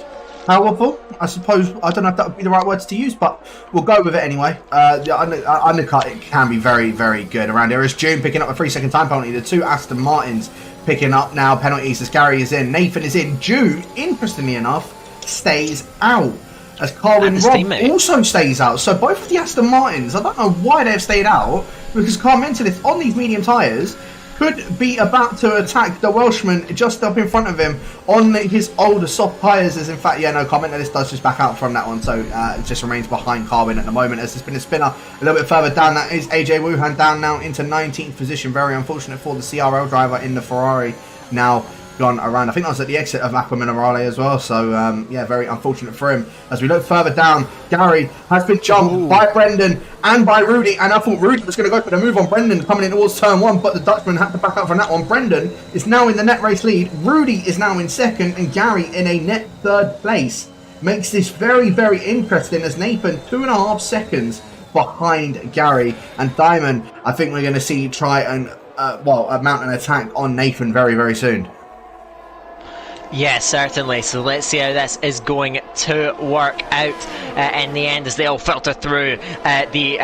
powerful, I suppose. I don't know if that would be the right words to use, but we'll go with it anyway. The undercut, it can be very, very good around here. As June picking up a 3-second time penalty. The 2 Aston Martins picking up now penalties as Gary is in. Nathan is in. June, interestingly enough, stays out. as Carwin his Robb teammate. also stays out. So both of the Aston Martins, I don't know why they've stayed out, because Car Mentalist on these medium tyres could be about to attack the Welshman just up in front of him on his older soft tyres. As in fact, yeah, no, Car Mentalist does just back out from that one, so it just remains behind Carwin at the moment. As there's been a spinner a little bit further down, that is AJ Wuhan down now into 19th position. Very unfortunate for the CRL driver in the Ferrari, now gone around. I think that was at the exit of Aqua Minerale as well, so yeah, very unfortunate for him. As we look further down, Gary has been jumped by Brendan and by Rudy, and I thought Rudy was going to go for the move on Brendan coming in towards turn 1, but the Dutchman had to back up from that one. Brendan is now in the net race lead, Rudy is now in second, and Gary in a net third place. Makes this very, very interesting, as Nathan 2.5 seconds behind Gary, and Diamond, I think we're going to see try and mount an attack on Nathan very, very soon. Yes, certainly. So let's see how this is going to work out in the end as they all filter through the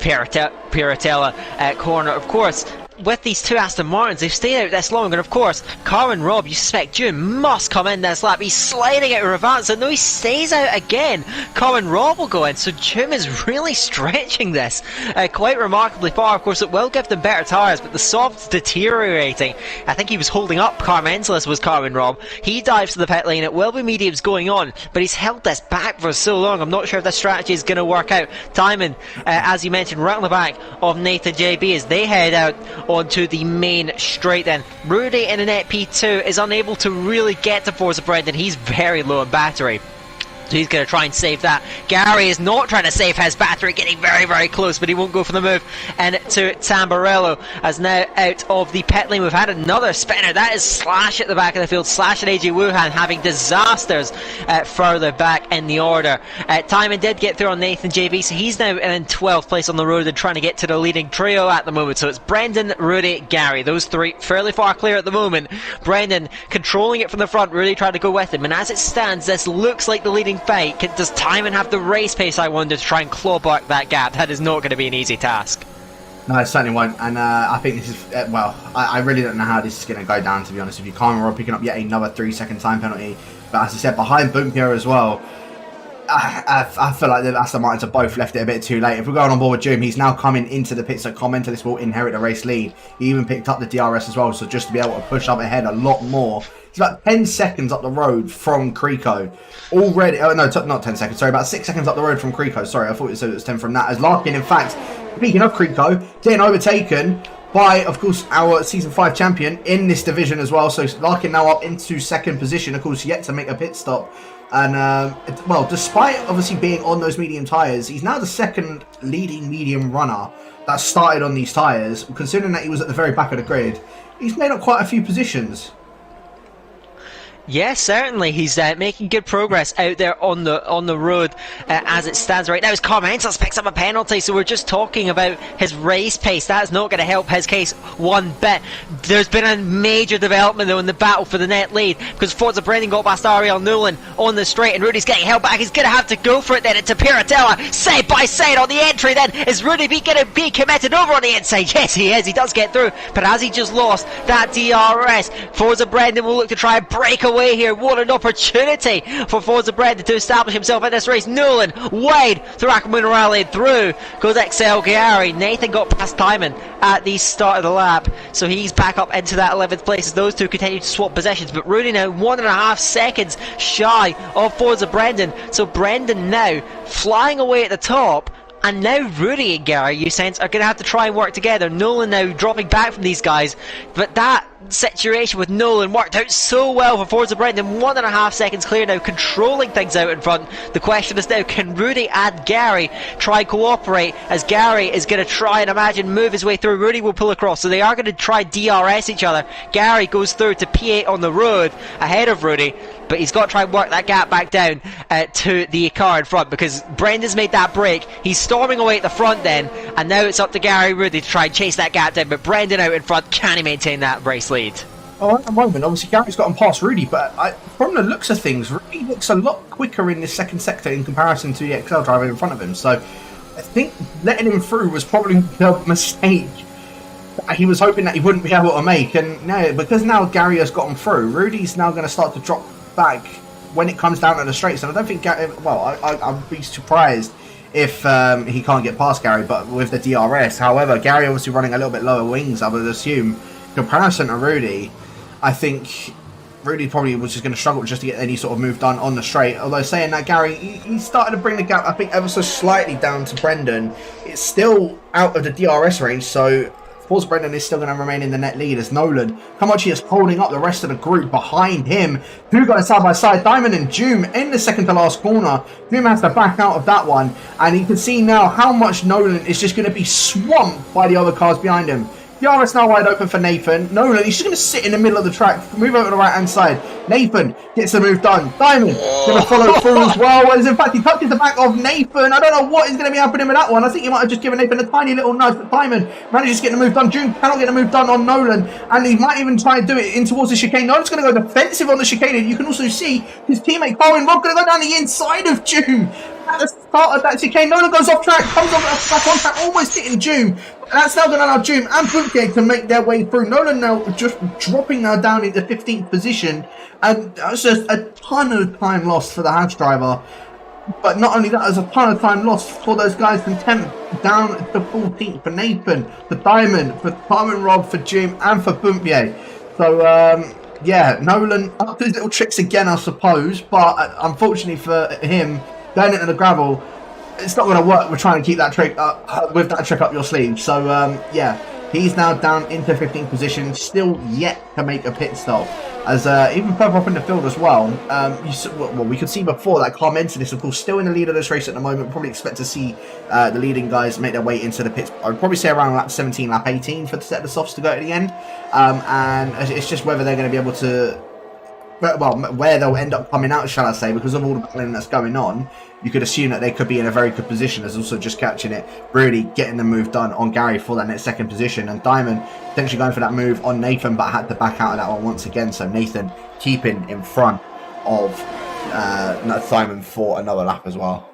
Piratella corner. Of course, with these two Aston Martins, they've stayed out this long, and of course, Carwin Robb, you suspect June must come in this lap. He's sliding out of advance, and no, he stays out again. Carwin Robb will go in, so June is really stretching this quite remarkably far. Of course, it will give them better tyres, but the soft's deteriorating. I think he was holding up Car Mentalist, was Carwin Robb. He dives to the pit lane. It will be mediums going on, but he's held this back for so long. I'm not sure if this strategy is going to work out. Diamond, as you mentioned, right on the back of Nathan JB as they head out onto the main straight. Then Rudy in a net P2 is unable to really get to Forza Brendan. He's very low on battery, so he's going to try and save that. Gary is not trying to save his battery, getting very, very close, but he won't go for the move. And to Tamburello, as now out of the pit lane. We've had another spinner. That is Slash at the back of the field. Slash and AJ Wuhan having disasters further back in the order. Timon did get through on Nathan JB, so he's now in 12th place on the road and trying to get to the leading trio at the moment. So it's Brendan, Rudy, Gary. Those three fairly far clear at the moment. Brendan controlling it from the front, really trying to go with him. And as it stands, this looks like the leading fight. Does Timon have the race pace, I wonder, to try and claw back that gap? That is not going to be an easy task. No, it certainly won't, and I think this is, I really don't know how this is going to go down, to be honest with you. Carmen Robb picking up yet another 3-second time penalty, but as I said, behind Bumpio as well, I feel like the Aston Martins have both left it a bit too late. If we're going on board with Jim, he's now coming into the pit, so Commentalist will inherit the race lead. He even picked up the DRS as well, so just to be able to push up ahead a lot more. He's about 10 seconds up the road from Creco. Already, oh no, not 10 seconds, sorry, about 6 seconds up the road from Creco. Sorry, I thought it was 10 from that. As Larkin, in fact, speaking of Creco, getting overtaken by, of course, our Season 5 champion in this division as well. So Larkin now up into second position, of course, yet to make a pit stop. And, well, despite obviously being on those medium tyres, he's now the second leading medium runner that started on these tyres. Considering that he was at the very back of the grid, he's made up quite a few positions. Yes, certainly. He's making good progress out there on the road as it stands right now. As Carmentos picks up a penalty, so we're just talking about his race pace. That's not going to help his case one bit. There's been a major development, though, in the battle for the net lead, because Forza Brendan got past Ariel Newland on the straight, and Rudy's getting held back. He's going to have to go for it then. It's a Piratella, side by side on the entry then. Is Rudy going to be committed over on the inside? Yes, he is. He does get through, but as he just lost that DRS, Forza Brendan will look to try and break away here. What an opportunity for Forza Brendan to establish himself in this race. Newland wide through Aquaman Rally, through goes XL Gary. Nathan got past Timon at the start of the lap, so he's back up into that 11th place as those two continue to swap positions. But Rudy now 1.5 seconds shy of Forza Brendan, so Brendan now flying away at the top. And now Rudy and Gary, you sense, are going to have to try and work together. Nolan now dropping back from these guys, but that situation with Nolan worked out so well for Forza Brendan. 1.5 seconds clear now, controlling things out in front. The question is now, can Rudy and Gary try cooperate, as Gary is going to try and imagine move his way through. Rudy will pull across, so they are going to try DRS each other. Gary goes through to P8 on the road ahead of Rudy, but he's got to try and work that gap back down to the car in front, because Brendan's made that break. He's storming away at the front then, and now it's up to Gary Rudy to try and chase that gap down, but Brendan out in front, can he maintain that race lead? Oh, at the moment, obviously Gary's gotten past Rudy, but from the looks of things, Rudy looks a lot quicker in this second sector in comparison to the XL driver in front of him, so I think letting him through was probably a mistake he was hoping that he wouldn't be able to make. And no, because now Gary has gotten through, Rudy's now going to start to drop back when it comes down to the straights. And I don't think I'd be surprised if he can't get past Gary, but with the DRS. However, Gary obviously running a little bit lower wings, I would assume. Comparison to Rudy, I think Rudy probably was just going to struggle just to get any sort of move done on the straight. Although saying that, Gary, he started to bring the gap, I think, ever so slightly down to Brendan. It's still out of the DRS range, so Forza Brendan is still going to remain in the net lead as Nolan Kamachi is holding up the rest of the group behind him. Two guys side by side, Diamond and Doom in the second to last corner. Doom has to back out of that one, and you can see now how much Nolan is just going to be swamped by the other cars behind him. DRS now wide open for Nathan. Nolan, he's just going to sit in the middle of the track, move over to the right-hand side. Nathan gets the move done. Diamond going to follow through as well. As in fact, he touches the back of Nathan. I don't know what is going to be happening with that one. I think he might have just given Nathan a tiny little nudge, but Diamond manages to get the move done. June cannot get the move done on Nolan, and he might even try and do it in towards the chicane. Nolan's going to go defensive on the chicane, and you can also see his teammate Colin Rob going to go down the inside of June. At the start of that chicane, Nolan goes off track, comes back on track, almost hitting June. That's now going to allow June and Bootgate to make their way through. Nolan now just dropping now down into 15th position, and that's just a ton of time lost for the house driver. But not only that, there's a ton of time lost for those guys from 10th down to 14th for Nathan, for Diamond, for Carmen Rob, for June, and for Boompier. So, yeah, Nolan up to his little tricks again, I suppose, but unfortunately for him, going into the gravel, it's not going to work. We're trying to keep that trick with that trick up your sleeve. So yeah, he's now down into 15th position, still yet to make a pit stop. As even further up in the field as well, we could see before that Carmentis, of course, still in the lead of this race at the moment. Probably expect to see the leading guys make their way into the pits. I'd probably say around lap 17, lap 18 for the set of the softs to go to the end. And it's just whether they're going to be able to, well, where they'll end up coming out, shall I say, because of all the battling that's going on. You could assume that they could be in a very good position, as also just catching it, really getting the move done on Gary for that next second position. And Diamond potentially going for that move on Nathan, but had to back out of that one once again. So Nathan keeping in front of Simon for another lap as well.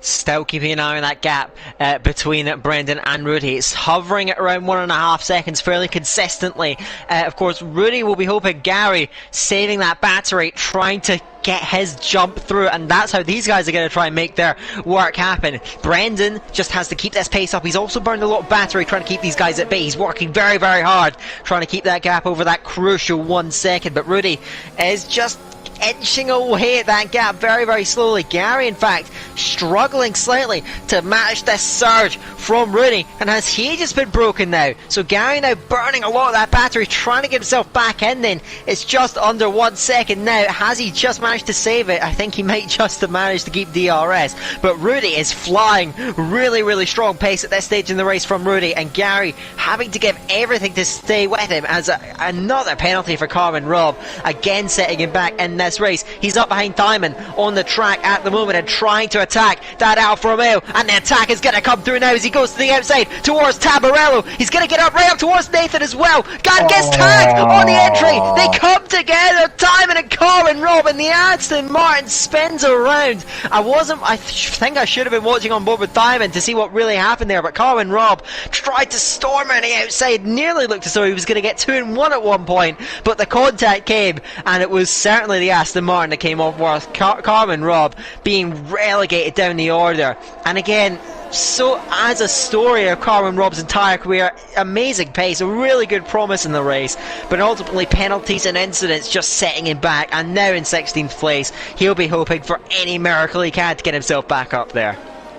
Still keeping an eye on that gap between Brendan and Rudy. It's hovering at around 1.5 seconds fairly consistently. Of course, Rudy will be hoping Gary saving that battery, trying to get his jump through, and that's how these guys are going to try and make their work happen. Brendan just has to keep this pace up. He's also burned a lot of battery trying to keep these guys at bay. He's working very, very hard trying to keep that gap over that crucial 1 second, but Rudy is just inching away at that gap very, very slowly. Gary, in fact, struggling slightly to match this surge from Rudy, and has he just been broken now? So Gary now burning a lot of that battery, trying to get himself back in then. It's just under 1 second now. Has he just managed to save it? I think he might just have managed to keep DRS, but Rudy is flying really, really strong pace at this stage in the race from Rudy, and Gary having to give everything to stay with him as another penalty for Carmen Robb, again setting him back in this race. He's up behind Diamond on the track at the moment and trying to attack that Alfa Romeo, and the attack is going to come through now as he goes to the outside towards Tabarello. He's going to get up right up towards Nathan as well. God gets tagged on the entry. They come together, Diamond and Carmen Robb, and the Aston Martin spins around. I think I should have been watching on board with Diamond to see what really happened there, but Carmen Robb tried to storm on the outside, nearly looked as though he was going to get 2 and 1 at one point, but the contact came, and it was certainly the Aston Martin that came off worth. Carmen Robb being relegated down the order. And again, so as a story of Carmen Robb's entire career, amazing pace, a really good promise in the race, but ultimately penalties and incidents just setting him back, and now in 16th place he'll be hoping for any miracle he can to get himself back up there.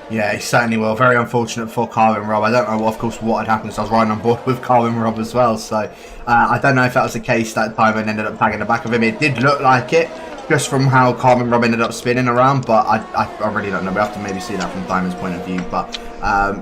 Yeah, he certainly will. Very unfortunate for Carmen Robb. I don't know, of course, what had happened, so I was riding on board with Carmen Robb as well. So I don't know if that was the case that Diamond ended up tagging the back of him. It did look like it, just from how Carmen Robb ended up spinning around, but I really don't know. We have to maybe see that from Diamond's point of view. But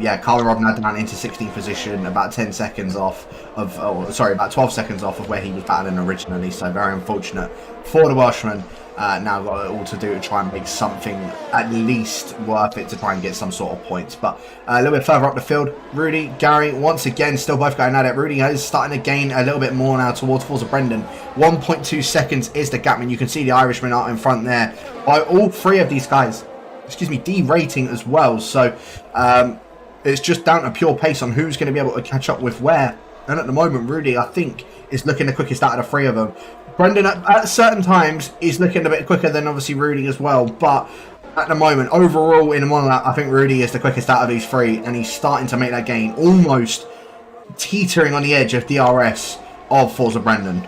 yeah, Carmen Robb now down into 16th position, about 10 seconds off of, about 12 seconds off of where he was battling originally. So very unfortunate for the Welshman. Now got it all to do to try and make something at least worth it to try and get some sort of points. But a little bit further up the field, Rudy, Gary, once again, still both going at it. Rudy is starting to gain a little bit more now towards Forza Brendan. 1.2 seconds is the gap, and you can see the Irishman out in front there by all three of these guys. Excuse me, D-rating as well. So it's just down to pure pace on who's going to be able to catch up with where. And at the moment, Rudy, I think, is looking the quickest out of the three of them. Brendan, at certain times, is looking a bit quicker than obviously Rudy as well. But at the moment, overall in Imola, I think Rudy is the quickest out of these three. And he's starting to make that gain, almost teetering on the edge of DRS of Forza Brendan.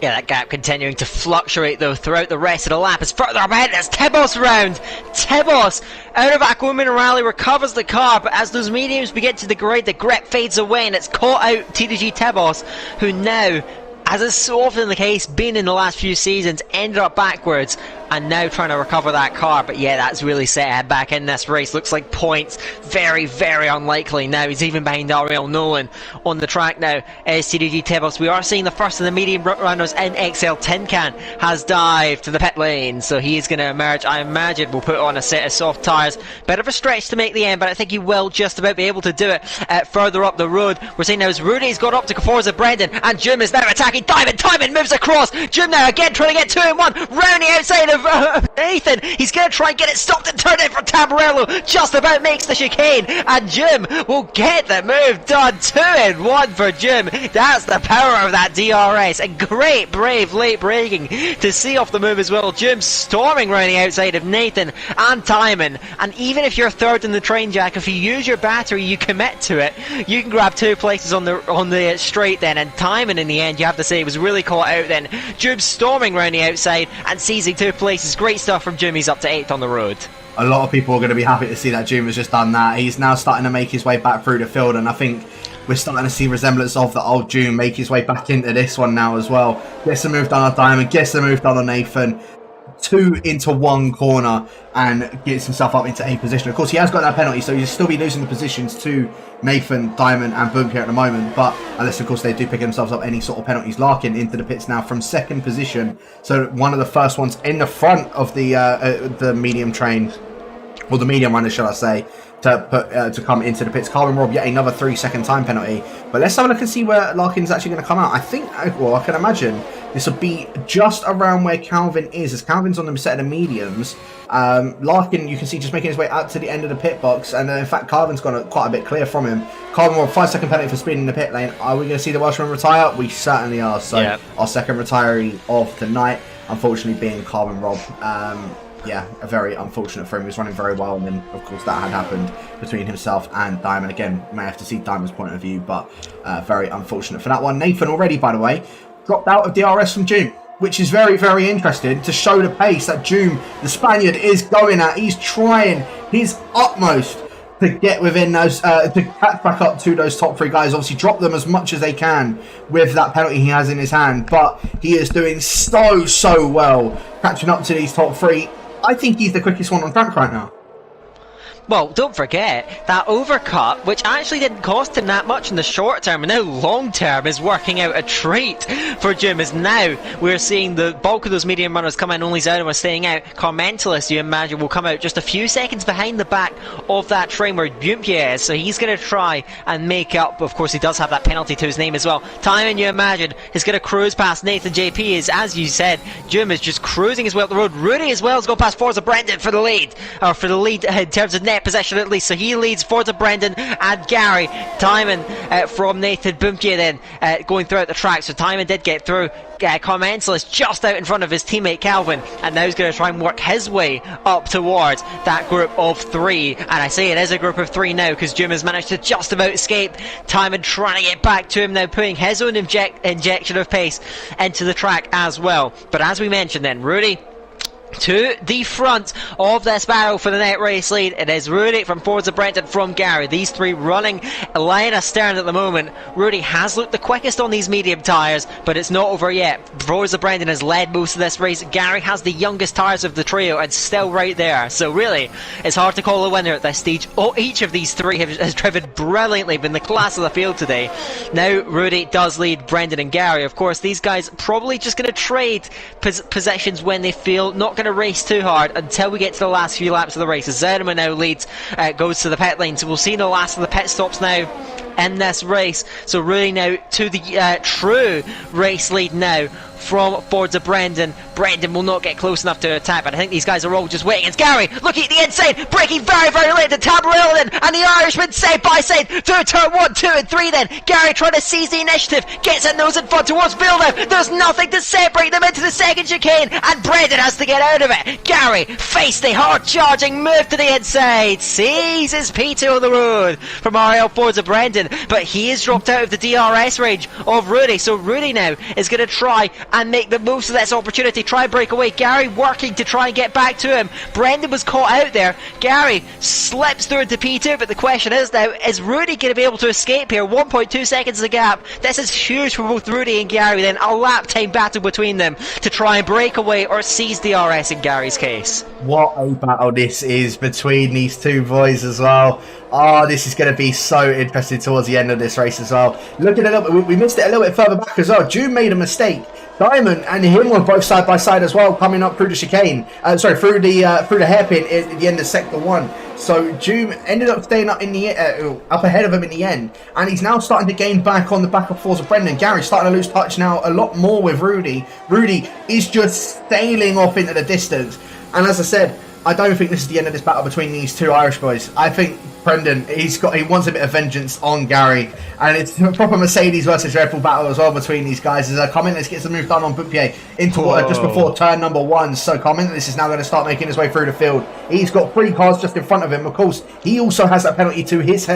Yeah, that gap continuing to fluctuate though throughout the rest of the lap. It's further up ahead. It's Tebos round. Tebos out of Aquaman Rally recovers the car, but as those mediums begin to degrade, the grip fades away and it's caught out TDG Tebos, who now, as is so often the case, been in the last few seasons, ended up backwards and now trying to recover that car. But yeah, that's really set him back in this race. Looks like points very, very unlikely now. He's even behind Ariel Nolan on the track now. TDG Tebos. We are seeing the first of the medium runners in XL Tin Can has dived to the pit lane, so he is going to emerge. I imagine we'll put on a set of soft tyres. Bit of a stretch to make the end, but I think he will just about be able to do it further up the road. We're seeing now as Rudy's got up to Forza Brendan, and Jim is now attacking Diamond. Diamond moves across. Jim now again trying to get 2 in 1 round the outside of Nathan. He's going to try and get it stopped and turn it for Tamburello. Just about makes the chicane, and Jim will get the move done. 2 in 1 for Jim. That's the power of that DRS. And great, brave late braking to see off the move as well. Jim storming round the outside of Nathan and Timon. And even if you're third in the train, Jack, if you use your battery, you commit to it, you can grab 2 places on the straight then. And Timon, in the end, you have to say, was really caught out then. Jim storming round the outside and seizing 2 places. Great stuff from Jim. He's up to 8th on the road. A lot of people are going to be happy to see that Jim has just done that. He's now starting to make his way back through the field, and I think we're starting to see resemblance of the old June make his way back into this one now as well. Gets the move done on Diamond, gets the move done on Nathan. 2 into 1 corner and gets himself up into 8th position. Of course, he has got that penalty, so he'll still be losing the positions to Nathan, Diamond and Boom here at the moment. But unless, of course, they do pick themselves up any sort of penalties. Larkin into the pits now from 2nd position. So one of the first ones in the front of the medium train, or the medium runner, should I say, to come into the pits. Calvin Robb, yet another 3-second time penalty. But let's have a look and see where Larkin's actually going to come out. I think, well, I can imagine this will be just around where Calvin is, as Calvin's on the set of the mediums. Larkin, you can see, just making his way out to the end of the pit box, and in fact, Calvin's gone quite a bit clear from him. Calvin Robb, 5-second penalty for speeding in the pit lane. Are we going to see the Welshman retire? We certainly are. So, yeah. Our second retiree of tonight, unfortunately, being Calvin Robb. Yeah, very unfortunate for him. He was running very well, and then, of course, that had happened between himself and Diamond. Again, may have to see Diamond's point of view, but very unfortunate for that one. Nathan already, by the way, dropped out of DRS from June, which is very, very interesting to show the pace that June, the Spaniard, is going at. He's trying his utmost to get within those, to catch back up to those top 3 guys. Obviously, drop them as much as they can with that penalty he has in his hand, but he is doing so well catching up to these top 3. I think he's the quickest one on track right now. Well, don't forget, that overcut, which actually didn't cost him that much in the short term, and now long term is working out a treat for Jim, as now we're seeing the bulk of those medium runners come in, only Zauderer staying out. Carmentalist, you imagine, will come out just a few seconds behind the back of that train where Bumpia is, so he's going to try and make up. Of course, he does have that penalty to his name as well. Timon, you imagine, is going to cruise past Nathan JP, as you said, Jim is just cruising his way up the road. Rudy as well has gone past Forza Brendan for the lead, in terms of net possession at least, so he leads Forza Brendan and Gary. Timon from Nathan Bumke then going throughout the track, so Timon did get through. Commensal is just out in front of his teammate Calvin, and now he's going to try and work his way up towards that group of 3, and I say it is a group of 3 now because Jim has managed to just about escape. Timon trying to get back to him now, putting his own injection of pace into the track as well. But as we mentioned then, Rudy to the front of this battle for the net race lead. It is Rudy from Forza Brendan from Gary. These 3 running line astern at the moment. Rudy has looked the quickest on these medium tyres, but it's not over yet. Forza Brendan has led most of this race. Gary has the youngest tyres of the trio and still right there. So really, it's hard to call a winner at this stage. Each of these 3 has driven brilliantly, been the class of the field today. Now Rudy does lead Brendan and Gary. Of course, these guys probably just going to trade positions when they feel not going to race too hard until we get to the last few laps of the race. As Zerma now leads, goes to the pit lane, so we'll see the last of the pit stops now in this race. So really now to the true race lead now from Forza Brendan. Brendan will not get close enough to attack, but I think these guys are all just waiting. It's Gary looking at the inside, braking very, very late to Tabarella and the Irishman side by side through turn 1, 2 and 3 then. Gary trying to seize the initiative, gets a nose in front towards Villeneuve. There's nothing to separate them into the second chicane, and Brendan has to get out of it. Gary faced the hard charging move to the inside, seizes P2 on the road from RL Forza Brendan, but he is dropped out of the DRS range of Rudy, so Rudy now is going to try and make the most of this opportunity, try and break away. Gary working to try and get back to him. Brendan was caught out there. Gary slips through into P2, but the question is now, is Rudy going to be able to escape here? 1.2 seconds of the gap. This is huge for both Rudy and Gary then. A lap time battle between them to try and break away or seize DRS in Gary's case. What a battle this is between these two boys as well. Oh, this is going to be so interesting towards the end of this race as well. Looking a little bit, we missed it a little bit further back as well. June made a mistake. Diamond and him were both side by side as well, coming up through the chicane. Through the hairpin at the end of sector 1. So June ended up staying up in the up ahead of him in the end, and he's now starting to gain back on the back of Forza Brendan. Gary's starting to lose touch now a lot more with Rudy. Rudy is just sailing off into the distance, and as I said, I don't think this is the end of this battle between these two Irish boys. I think Brendan, he wants a bit of vengeance on Gary, and it's a proper Mercedes versus Red Bull battle as well between these guys. As Carmentis gets the move done on Boupier into just before turn number 1. So Carmentis is now going to start making his way through the field. He's got 3 cars just in front of him. Of course, he also has that penalty to his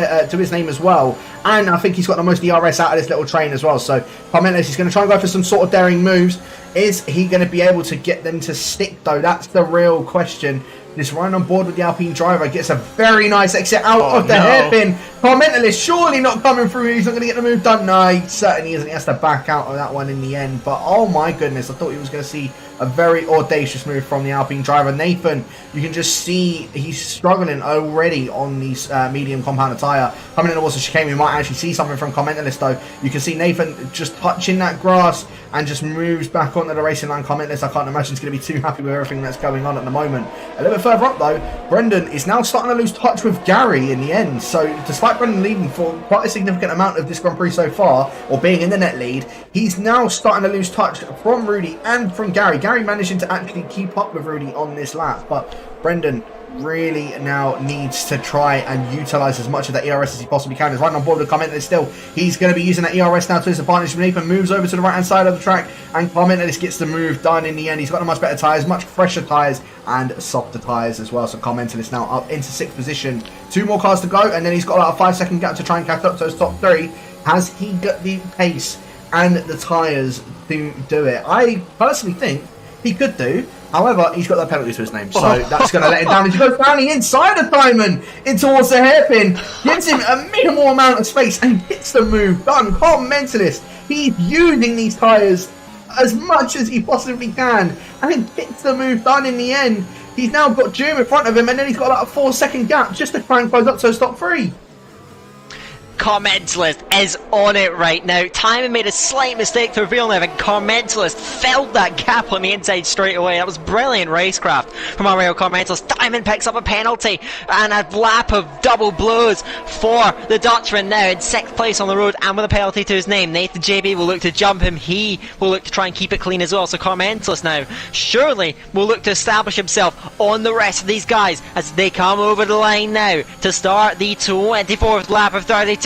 name as well, and I think he's got the most DRS out of this little train as well. So Carmentis is going to try and go for some sort of daring moves. Is he going to be able to get them to stick though? That's the real question. This run on board with the Alpine driver gets a very nice exit out of the hairpin. Carmentis surely not coming through. He's not going to get the move done. No, he certainly isn't. He has to back out of that one in the end. But oh my goodness, I thought he was going to see a very audacious move from the Alpine driver. Nathan, you can just see he's struggling already on these medium compound tyre. Coming in towards the chicane, we might actually see something from Carmentis though. You can see Nathan just touching that grass and just moves back onto the racing line. Carmentis, I can't imagine he's going to be too happy with everything that's going on at the moment. A little bit further up though, Brendan is now starting to lose touch with Gary in the end. So despite Brendan leading for quite a significant amount of this Grand Prix so far, or being in the net lead, he's now starting to lose touch from Rudy and from Gary. Gary managing to actually keep up with Rudy on this lap, but Brendan really now needs to try and utilise as much of that ERS as he possibly can. He's right on board with Carmentis still. He's going to be using that ERS now to his advantage. Nathan moves over to the right hand side of the track, and Carmentis gets the move done in the end. He's got a much better tyres, much fresher tyres, and softer tyres as well. So Carmentis now up into 6th position. 2 more cars to go, and then he's got about a 5-second gap to try and catch up to his top 3. Has he got the pace and the tyres to do it? I personally think he could do. However, he's got that penalty to his name, so that's going to let him down. As he goes down the inside of Diamond in towards the hairpin, gives him a minimal amount of space and gets the move done. Carmentis, he's using these tyres as much as he possibly can and gets the move done in the end. He's now got June in front of him, and then he's got about a 4-second gap just to try and close up to his top 3. Carmentis is on it right now. Timon made a slight mistake through Villeneuve, and Carmentis filled that gap on the inside straight away. That was brilliant racecraft from Mario Carmentis. Diamond picks up a penalty and a lap of double blows for the Dutchman now in 6th place on the road and with a penalty to his name. Nathan JB will look to jump him. He will look to try and keep it clean as well. So Carmentis now surely will look to establish himself on the rest of these guys as they come over the line now to start the 24th lap of 32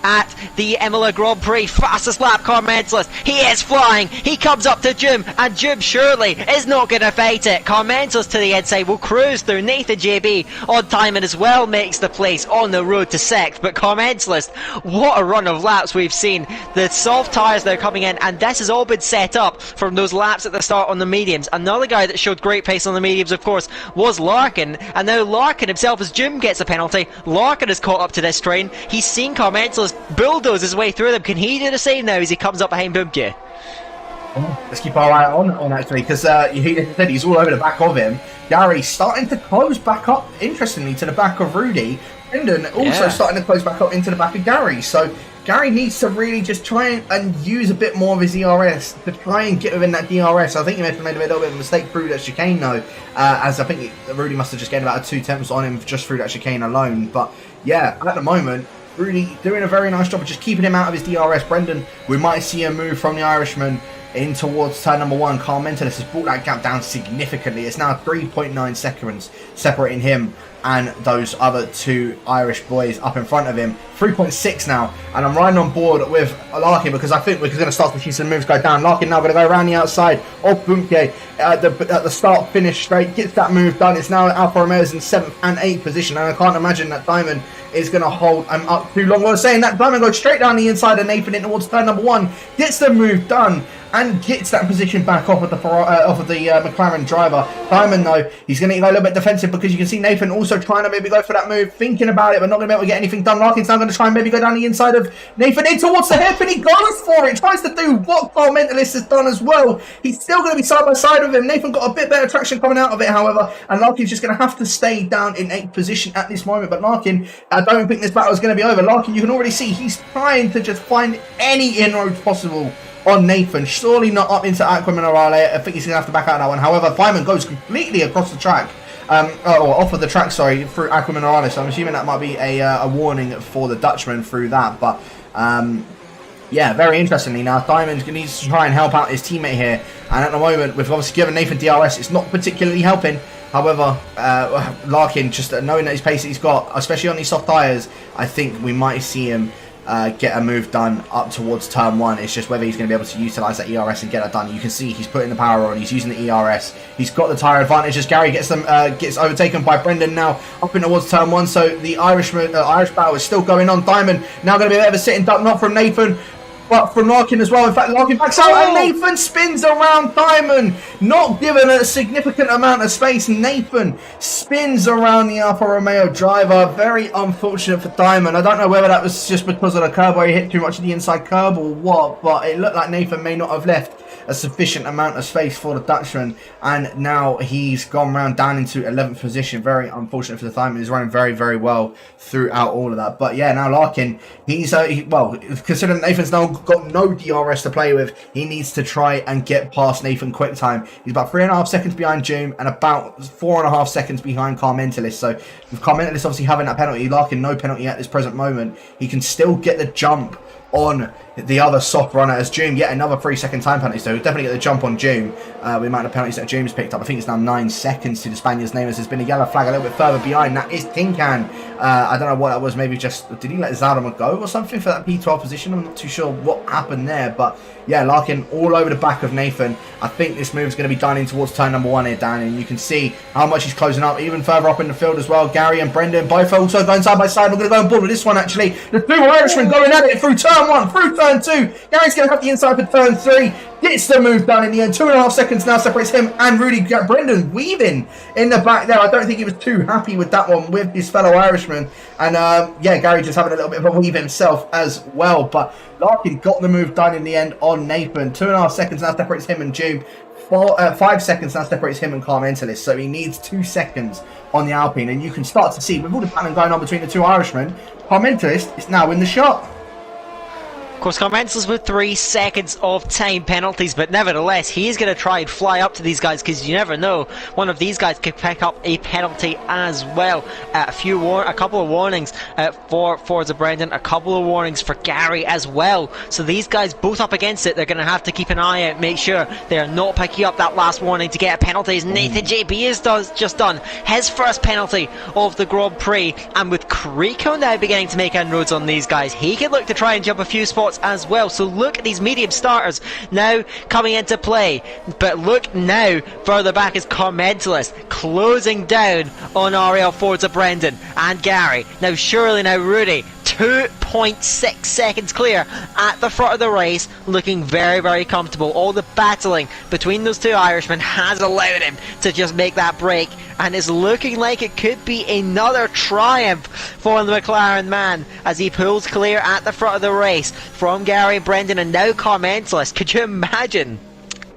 at the Imola Grand Prix. Fastest lap, Carmentis. He is flying. He comes up to Jim, and Jim surely is not going to fight it. Carmentis to the inside will cruise through. Nathan JB on timing as well makes the place on the road to 6th. But Carmentis, what a run of laps we've seen. The soft tyres that are coming in, and this has all been set up from those laps at the start on the mediums. Another guy that showed great pace on the mediums, of course, was Larkin, and now Larkin himself, as Jim gets a penalty, Larkin is caught up to this train. He's seen Carmentis bulldoze his way through them. Can he do the same now as he comes up behind Bubke? Let's keep our eye on actually, because he's all over the back of him. Gary starting to close back up, interestingly, to the back of Rudy. Brendan also starting to close back up into the back of Gary. So Gary needs to really just try and use a bit more of his ERS to try and get within that DRS. I think he may have made a little bit of a mistake through that chicane though, as I think Rudy must have just gained about 2 temps on him just through that chicane alone. But yeah, at the moment, Rudy doing a very nice job of just keeping him out of his DRS. Brendan, we might see a move from the Irishman in towards turn number 1. Carl Mentalist has brought that gap down significantly. It's now 3.9 seconds separating him and those other 2 Irish boys up in front of him. 3.6 now, and I'm riding on board with Larkin because I think we're going to start to see some moves go down. Larkin now going to go around the outside of Bumke at the start, finish straight, gets that move done. It's now Alfa Romeo's in 7th and 8th position, and I can't imagine that Diamond is going to hold him up too long. I was saying that Diamond goes straight down the inside of Nathan in towards turn number 1, gets the move done, and gets that position back off of the McLaren driver. Diamond, though, he's going to go a little bit defensive because you can see Nathan also trying to maybe go for that move, thinking about it, but not going to be able to get anything done. Larkin's now going to try and maybe go down the inside of Nathan in towards the hip, and he goes for it. Tries to do what Carl Mentalist has done as well. He's still going to be side by side with him. Nathan got a bit better traction coming out of it, however, and Larkin's just going to have to stay down in 8th position at this moment. But Larkin, I don't think this battle is going to be over. Larkin, you can already see he's trying to just find any inroads possible on Nathan. Surely not up into Aqua Minerale. I think he's going to have to back out of that one. However, Feynman goes completely across the track. Or off of the track, sorry, through Aqua Minerale. So I'm assuming that might be a warning for the Dutchman through that. But yeah, very interestingly now, Diamond needs to try and help out his teammate here. And at the moment, we've obviously given Nathan DRS. It's not particularly helping. However, Larkin, just knowing that his pace that he's got, especially on these soft tyres, I think we might see him get a move done up towards turn 1. It's just whether he's going to be able to utilise that ERS and get that done. You can see he's putting the power on, he's using the ERS, he's got the tyre advantage as Gary gets overtaken by Brendan now up in towards turn 1. So the Irish battle is still going on. Diamond now going to be a bit of a sitting duck, not from Nathan, but from Larkin as well. In fact, Larkin backs out and Nathan spins around Diamond, not given a significant amount of space. Nathan spins around the Alfa Romeo driver. Very unfortunate for Diamond. I don't know whether that was just because of the curb where he hit too much of the inside curb or what, but it looked like Nathan may not have left a sufficient amount of space for the Dutchman, and now he's gone round down into 11th position. Very unfortunate for the Diamond. He's running very, very well throughout all of that. But yeah, now Larkin, he's well, considering Nathan's now got no DRS to play with, he needs to try and get past Nathan quick time. He's about 3.5 seconds behind Joom and about 4.5 seconds behind Carl Mentalist. So with Carl Mentalist obviously having that penalty, Larkin no penalty at this present moment, he can still get the jump on the other soft runner as Joom. Yet another 3-second time penalty, so definitely get the jump on Joom. The amount of penalties that Joom's picked up, I think it's now 9 seconds to the Spaniard's name, as there's been a yellow flag a little bit further behind. That is Tinkan. I don't know what that was, maybe just, did he let Zadama go or something for that P12 position? I'm not too sure what happened there, but yeah, Larkin all over the back of Nathan. I think this move is going to be done in towards turn number 1 here, Dan, and you can see how much he's closing up, even further up in the field as well. Gary and Brendan both also going side by side. We're going to go on board with this one, actually. The 2 Irishmen going at it through turn 1, through turn 2. Gary's going to have the inside for turn 3. Gets the move done in the end. 2.5 seconds now separates him and Rudy. Brendan weaving in the back there. I don't think he was too happy with that one with his fellow Irishman. And yeah, Gary just having a little bit of a weave himself as well. But Larkin got the move done in the end on Nathan. 2.5 seconds now separates him and Joom. 5 seconds now separates him and Carl Mentalist. So he needs 2 seconds on the Alpine. And you can start to see, with all the pattern going on between the 2 Irishmen, Carl Mentalist is now in the shot. Of course, Carmentalist with 3 seconds of time penalties, but nevertheless, he's going to try and fly up to these guys because you never know. One of these guys could pick up a penalty as well. A couple of warnings for Forza Brendan, a couple of warnings for Gary as well. So these guys both up against it. They're going to have to keep an eye out, make sure they are not picking up that last warning to get a penalty. As Nathan JB has just done his first penalty of the Grand Prix, and with Creco now beginning to make inroads on these guys, he could look to try and jump a few spots as well. So look at these medium starters now coming into play, but look now further back is Carmentalist closing down on RL Forza Brendan and Gary. Now surely now Rudy 2.6 seconds clear at the front of the race, looking very, very comfortable. All the battling between those 2 Irishmen has allowed him to just make that break, and it's looking like it could be another triumph for the McLaren man as he pulls clear at the front of the race from Gary and Brendan and now Carmentalist. Could you imagine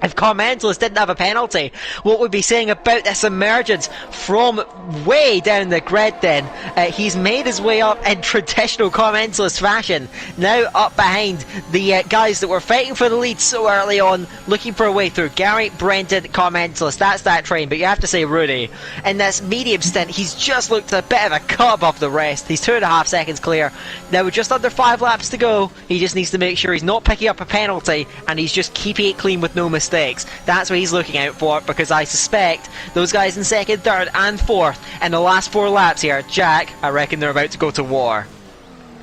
If Commentalist didn't have a penalty, what we'd be saying about this emergence from way down the grid then? He's made his way up in traditional Commentalist fashion, now up behind the guys that were fighting for the lead so early on, looking for a way through. Gary, Brendan, Commentalist, that's that train, but you have to say Rudy. In this medium stint, he's just looked a bit of a cut above the rest. He's 2.5 seconds clear. Now with just under 5 laps to go, he just needs to make sure he's not picking up a penalty, and he's just keeping it clean with no mistakes. That's what he's looking out for, because I suspect those guys in 2nd, 3rd and 4th in the last 4 laps here, Jack, I reckon they're about to go to war.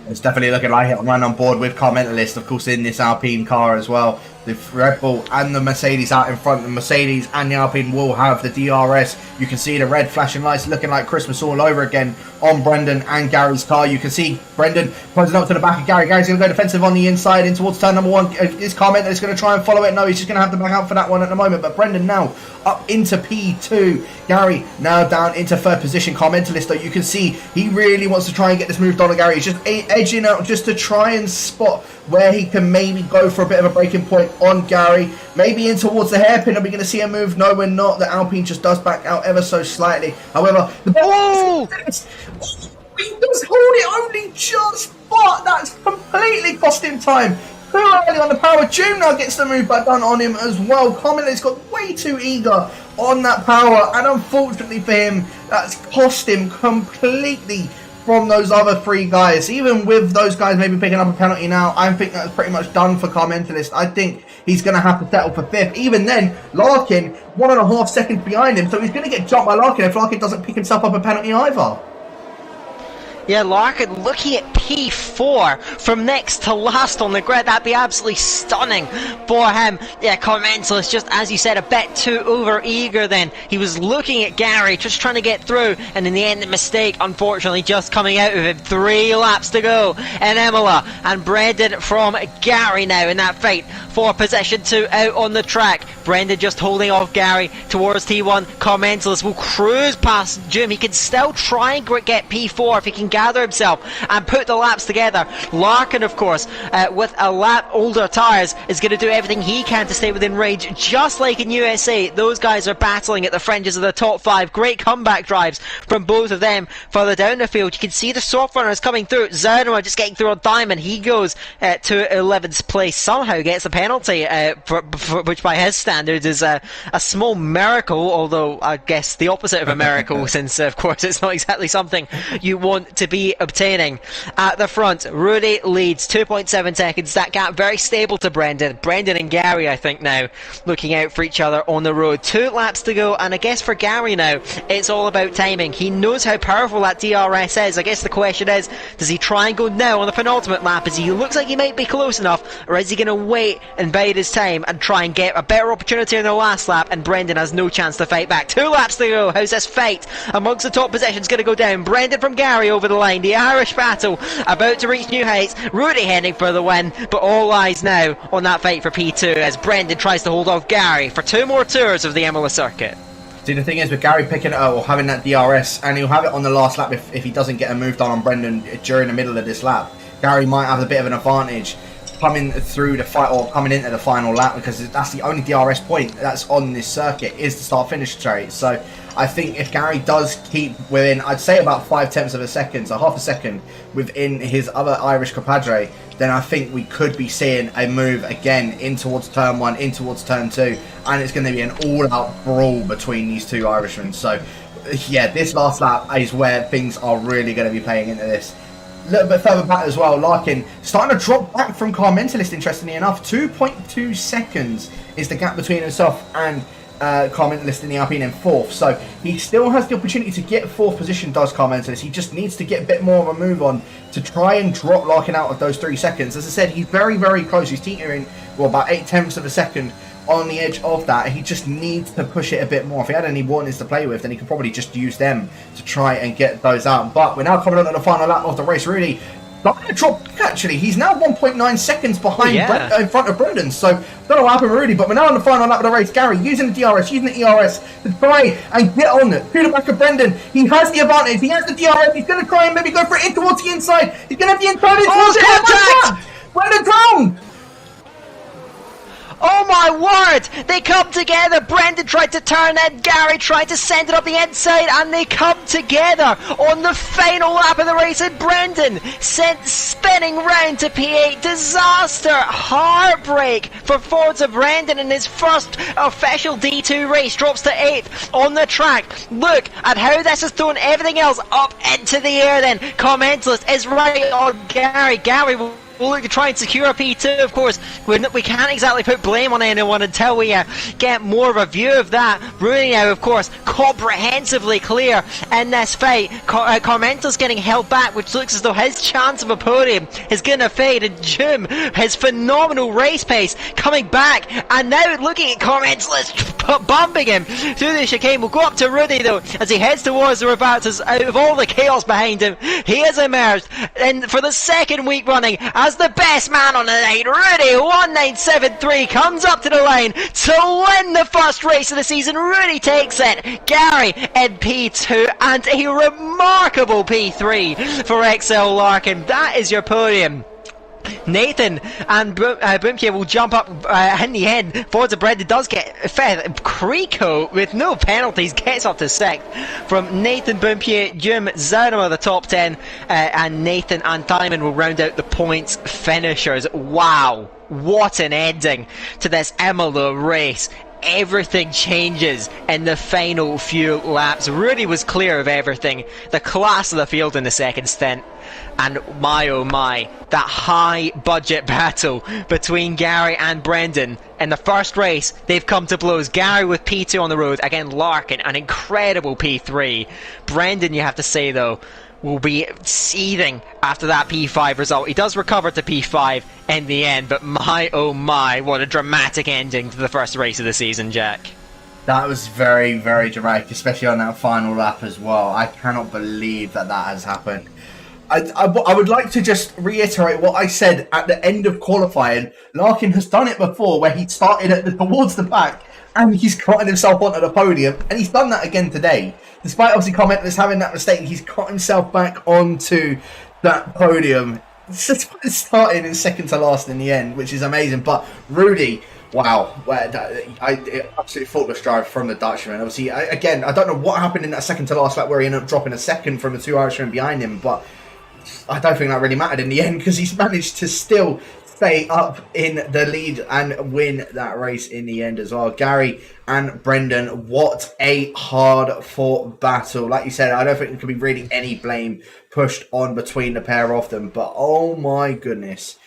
It's definitely looking like it. I'm running on board with Commentalist, of course, in this Alpine car as well. The Red Bull and the Mercedes out in front. The Mercedes and the Alpine will have the DRS. You can see the red flashing lights looking like Christmas all over again on Brendan and Gary's car. You can see Brendan pointing up to the back of Gary. Gary's going to go defensive on the inside in towards turn number 1. His Commentalist going to try and follow it. No, he's just going to have to back out for that one at the moment. But Brendan now up into P2. Gary now down into 3rd position. Commentalist, though, you can see he really wants to try and get this moved on to Gary. He's just edging out just to try and spot where he can maybe go for a bit of a breaking point on Gary. Maybe in towards the hairpin. Are we going to see a move? No, we're not. The Alpine just does back out ever so slightly. However, the he does hold it only just, but that's completely cost him time. Too early on the power. June now gets the move back done on him as well. Commentator's got way too eager on that power, and unfortunately for him, that's cost him completely from those other 3 guys. Even with those guys maybe picking up a penalty now, I think that's pretty much done for Commentalist. I think he's going to have to settle for 5th. Even then, Larkin 1.5 seconds behind him, so he's going to get jumped by Larkin if Larkin doesn't pick himself up a penalty either. Yeah, Larkin looking at P4 from next to last on the grid. That'd be absolutely stunning for him. Yeah, Commentalist, just as you said, a bit too over eager then. He was looking at Gary, just trying to get through, and in the end, the mistake, unfortunately, just coming out of him. 3 laps to go in Imola, and Brendan from Gary now in that fight for position 2 out on the track. Brendan just holding off Gary towards T1. Commentalist will cruise past Jim. He can still try and get P4 if he can gather himself and put the laps together. Larkin, of course, with a lap older tyres, is going to do everything he can to stay within range, just like in USA. Those guys are battling at the fringes of the top 5. Great comeback drives from both of them further down the field. You can see the soft runners coming through. Zernoa just getting through on Diamond. He goes to 11th place, somehow gets a penalty, which by his standards is a small miracle, although I guess the opposite of a miracle, since of course it's not exactly something you want to be obtaining. At the front, Rudy leads 2.7 seconds. That gap very stable to Brendan. Brendan and Gary, I think, now looking out for each other on the road. 2 laps to go, and I guess for Gary now, it's all about timing. He knows how powerful that DRS is. I guess the question is, does he try and go now on the penultimate lap, as he looks like he might be close enough, or is he going to wait and bide his time and try and get a better opportunity in the last lap, and Brendan has no chance to fight back. 2 laps to go. How's this fight amongst the top positions going to go down? Brendan from Gary over the line. The Irish battle about to reach new heights. Rudy heading for the win, but all eyes now on that fight for P2 as Brendan tries to hold off Gary for 2 more tours of the Imola circuit. See, the thing is with Gary picking it up or having that DRS, and he'll have it on the last lap if he doesn't get a move done on Brendan during the middle of this lap, Gary might have a bit of an advantage coming through the fight or coming into the final lap, because that's the only DRS point that's on this circuit is the start-finish straight. So I think if Gary does keep within, I'd say about 0.5 of a second, so half a second within his other Irish compadre, then I think we could be seeing a move again in towards turn 1, in towards turn 2, and it's going to be an all-out brawl between these 2 Irishmen. So yeah, this last lap is where things are really going to be playing into this. A little bit further back as well, Larkin starting to drop back from Commentalist, interestingly enough. 2.2 seconds is the gap between himself and Commentalist in the Alpine in 4th. So he still has the opportunity to get 4th position, does Commentalist. He just needs to get a bit more of a move on to try and drop Larkin out of those 3 seconds. As I said, he's very, very close. He's teetering, well, about 0.8 of a second on the edge of that. He just needs to push it a bit more. If he had any warnings to play with, then he could probably just use them to try and get those out. But we're now coming on to the final lap of the race. Rudy starting to drop back, actually. He's now 1.9 seconds behind in front of Brendan. So don't know what happened with Rudy, but we're now on the final lap of the race. Gary using the DRS, using the ERS to try and get on it to the back of Brendan. He has the advantage. He has the DRS. He's going to try and maybe go for it in towards the inside. He's going to have the inside towards it. Brendan down! Oh my my word! They come together. Brendan tried to turn it, Gary tried to send it up the inside, and they come together on the final lap of the race. And Brendan sent spinning round to P8. Disaster, heartbreak for Forza Brendan in his first official D2 race. Drops to 8th on the track. Look at how this has thrown everything else up into the air then. Commentalist is right on Gary. Gary will look to try and secure a P2, of course. We can't exactly put blame on anyone until we get more of a view of that. Rooney now, of course, comprehensively clear in this fight. Carmento's getting held back, which looks as though his chance of a podium is going to fade. And Jim, his phenomenal race pace, coming back, and now looking at Carmentalist bumping him through the chicane. We'll go up to Rudy, though, as he heads towards the reverse. Out of all the chaos behind him, he has emerged for the second week running as the best man on the night. Rudy 1973 comes up to the line to win the first race of the season. Rudy takes it. Gary in P2 and a remarkable P3 for XL Larkin. That is your podium. Nathan and Boomke will jump up in the end. Forza Brendan does get fed. Creco, with no penalties, gets up to 6th. From Nathan, Boomke, Jim, Zanima the top 10, and Nathan and Timon will round out the points finishers. Wow, what an ending to this Imola race. Everything changes in the final few laps. Rudy was clear of everything. The class of the field in the second stint. And my oh my, that high budget battle between Gary and Brendan. In the first race, they've come to blows. Gary with P2 on the road. Again, Larkin, an incredible P3. Brendan, you have to say though, will be seething after that P5 result. He does recover to P5 in the end, but my oh my, what a dramatic ending to the first race of the season, Jack. That was very, very dramatic, especially on that final lap as well. I cannot believe that has happened. I would like to just reiterate what I said at the end of qualifying. Larkin has done it before, where he started towards the back and he's gotten himself onto the podium, and he's done that again today. Despite obviously commenters having that mistake, he's got himself back onto that podium. Starting in second to last in the end, which is amazing. But Rudy, wow, absolutely faultless drive from the Dutchman. Obviously, I don't know what happened in that second to last lap where he ended up dropping a second from the two Irishmen behind him, but I don't think that really mattered in the end because he's managed to still stay up in the lead and win that race in the end as well. Gary and Brendan, what a hard-fought battle. Like you said, I don't think there could be really any blame pushed on between the pair of them, but oh my goodness,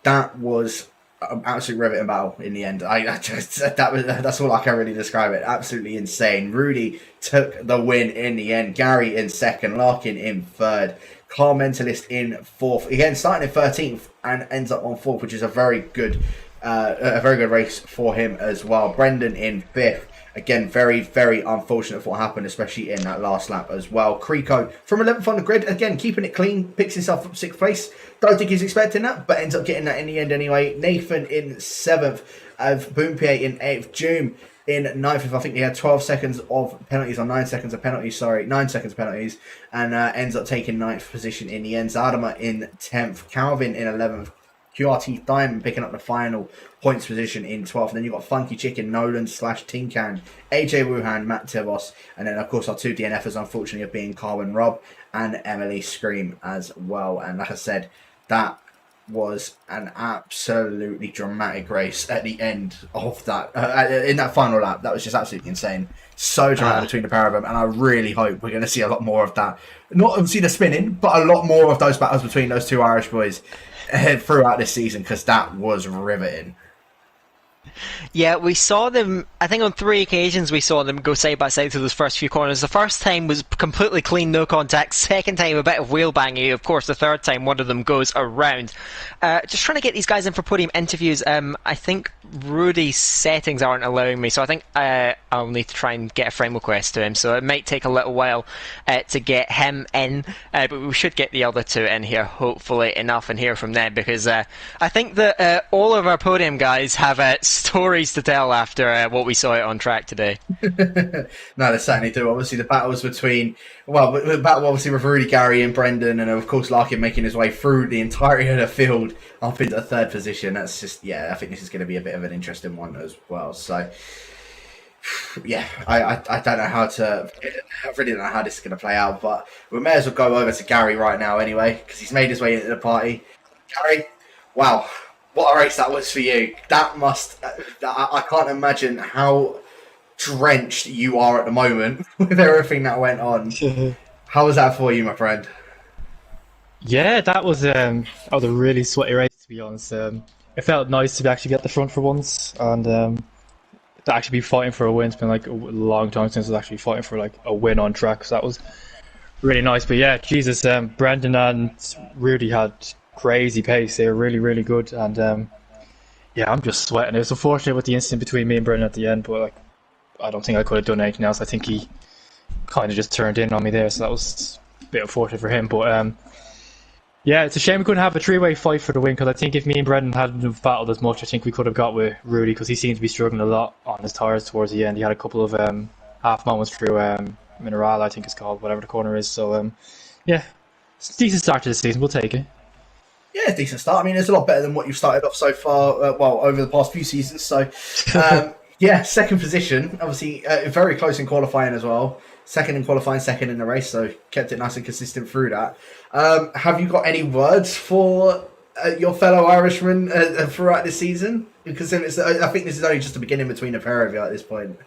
that was an absolute riveting battle in the end. That's all I can really describe it. Absolutely insane. Rudy took the win in the end. Gary in second, Larkin in third. Car Mentalist in 4th. Again, starting in 13th and ends up on 4th, which is a very good race for him as well. Brendan in 5th. Again, very, very unfortunate for what happened, especially in that last lap as well. Creco from 11th on the grid. Again, keeping it clean. Picks himself up 6th place. Don't think he's expecting that, but ends up getting that in the end anyway. Nathan in 7th. Boompier in 8th. Joom in 9th. I think he had 12 seconds of penalties, or 9 seconds of penalties, sorry. 9 seconds of penalties. And ends up taking 9th position in the end. Zadama in 10th. Calvin in 11th. QRT Diamond picking up the final points position in 12th. And then you've got Funky Chicken, Nolan / Tinkan, AJ Wuhan, Matt Tivos. And then, of course, our two DNFers, unfortunately, of being Carwin Rob and Emily Scream as well. And like I said, that was an absolutely dramatic race at the end of that, in that final lap. That was just absolutely insane. So dramatic between the pair of them, and I really hope we're going to see a lot more of that. Not obviously the spinning, but a lot more of those battles between those two Irish boys throughout this season, because that was riveting. Yeah, we saw them, I think on 3 occasions we saw them go side by side through those first few corners. The first time was completely clean, no contact. Second time, a bit of wheel banging. Of course, the third time, one of them goes around. Just trying to get these guys in for podium interviews. I think Rudy's settings aren't allowing me, so I think I'll need to try and get a friend request to him. So it might take a little while to get him in, but we should get the other two in here, hopefully enough, and hear from them, because I think that all of our podium guys have stories to tell after what we saw on track today. No, they certainly do. Obviously, the battles between Well, but obviously with Rudy, Gary, and Brendan, and of course Larkin making his way through the entirety of the field up into the third position. That's just, I think this is going to be a bit of an interesting one as well. So, yeah, I don't know I really don't know how this is going to play out, but we may as well go over to Gary right now anyway, because he's made his way into the party. Gary, wow, what a race that was for you. That must, I can't imagine how drenched you are at the moment with everything that went on. How was that for you, my friend? Yeah, that was a really sweaty race, to be honest. It felt nice to actually get the front for once, and to actually be fighting for a win. It's been like a long time since I was actually fighting for like a win on track, so that was really nice. But yeah, Jesus, Brendan and Rudy had crazy pace. They were really, really good, and yeah, I'm just sweating. It was unfortunate with the incident between me and Brendan at the end, but like, I don't think I could have done anything else. I think he kind of just turned in on me there, so that was a bit unfortunate for him. But yeah, it's a shame we couldn't have a three-way fight for the win, because I think if me and Brendan hadn't have battled as much, I think we could have got with Rudy, because he seemed to be struggling a lot on his tyres towards the end. He had a couple of half moments through Mineral, I think it's called, whatever the corner is. So yeah, it's a decent start to the season. We'll take it. Yeah, decent start. I mean, it's a lot better than what you've started off so far, over the past few seasons. So, yeah, second position, obviously very close in qualifying as well. Second in qualifying, second in the race, so kept it nice and consistent through that. Have you got any words for your fellow Irishman throughout this season? Because I think this is only just the beginning between the pair of you at this point.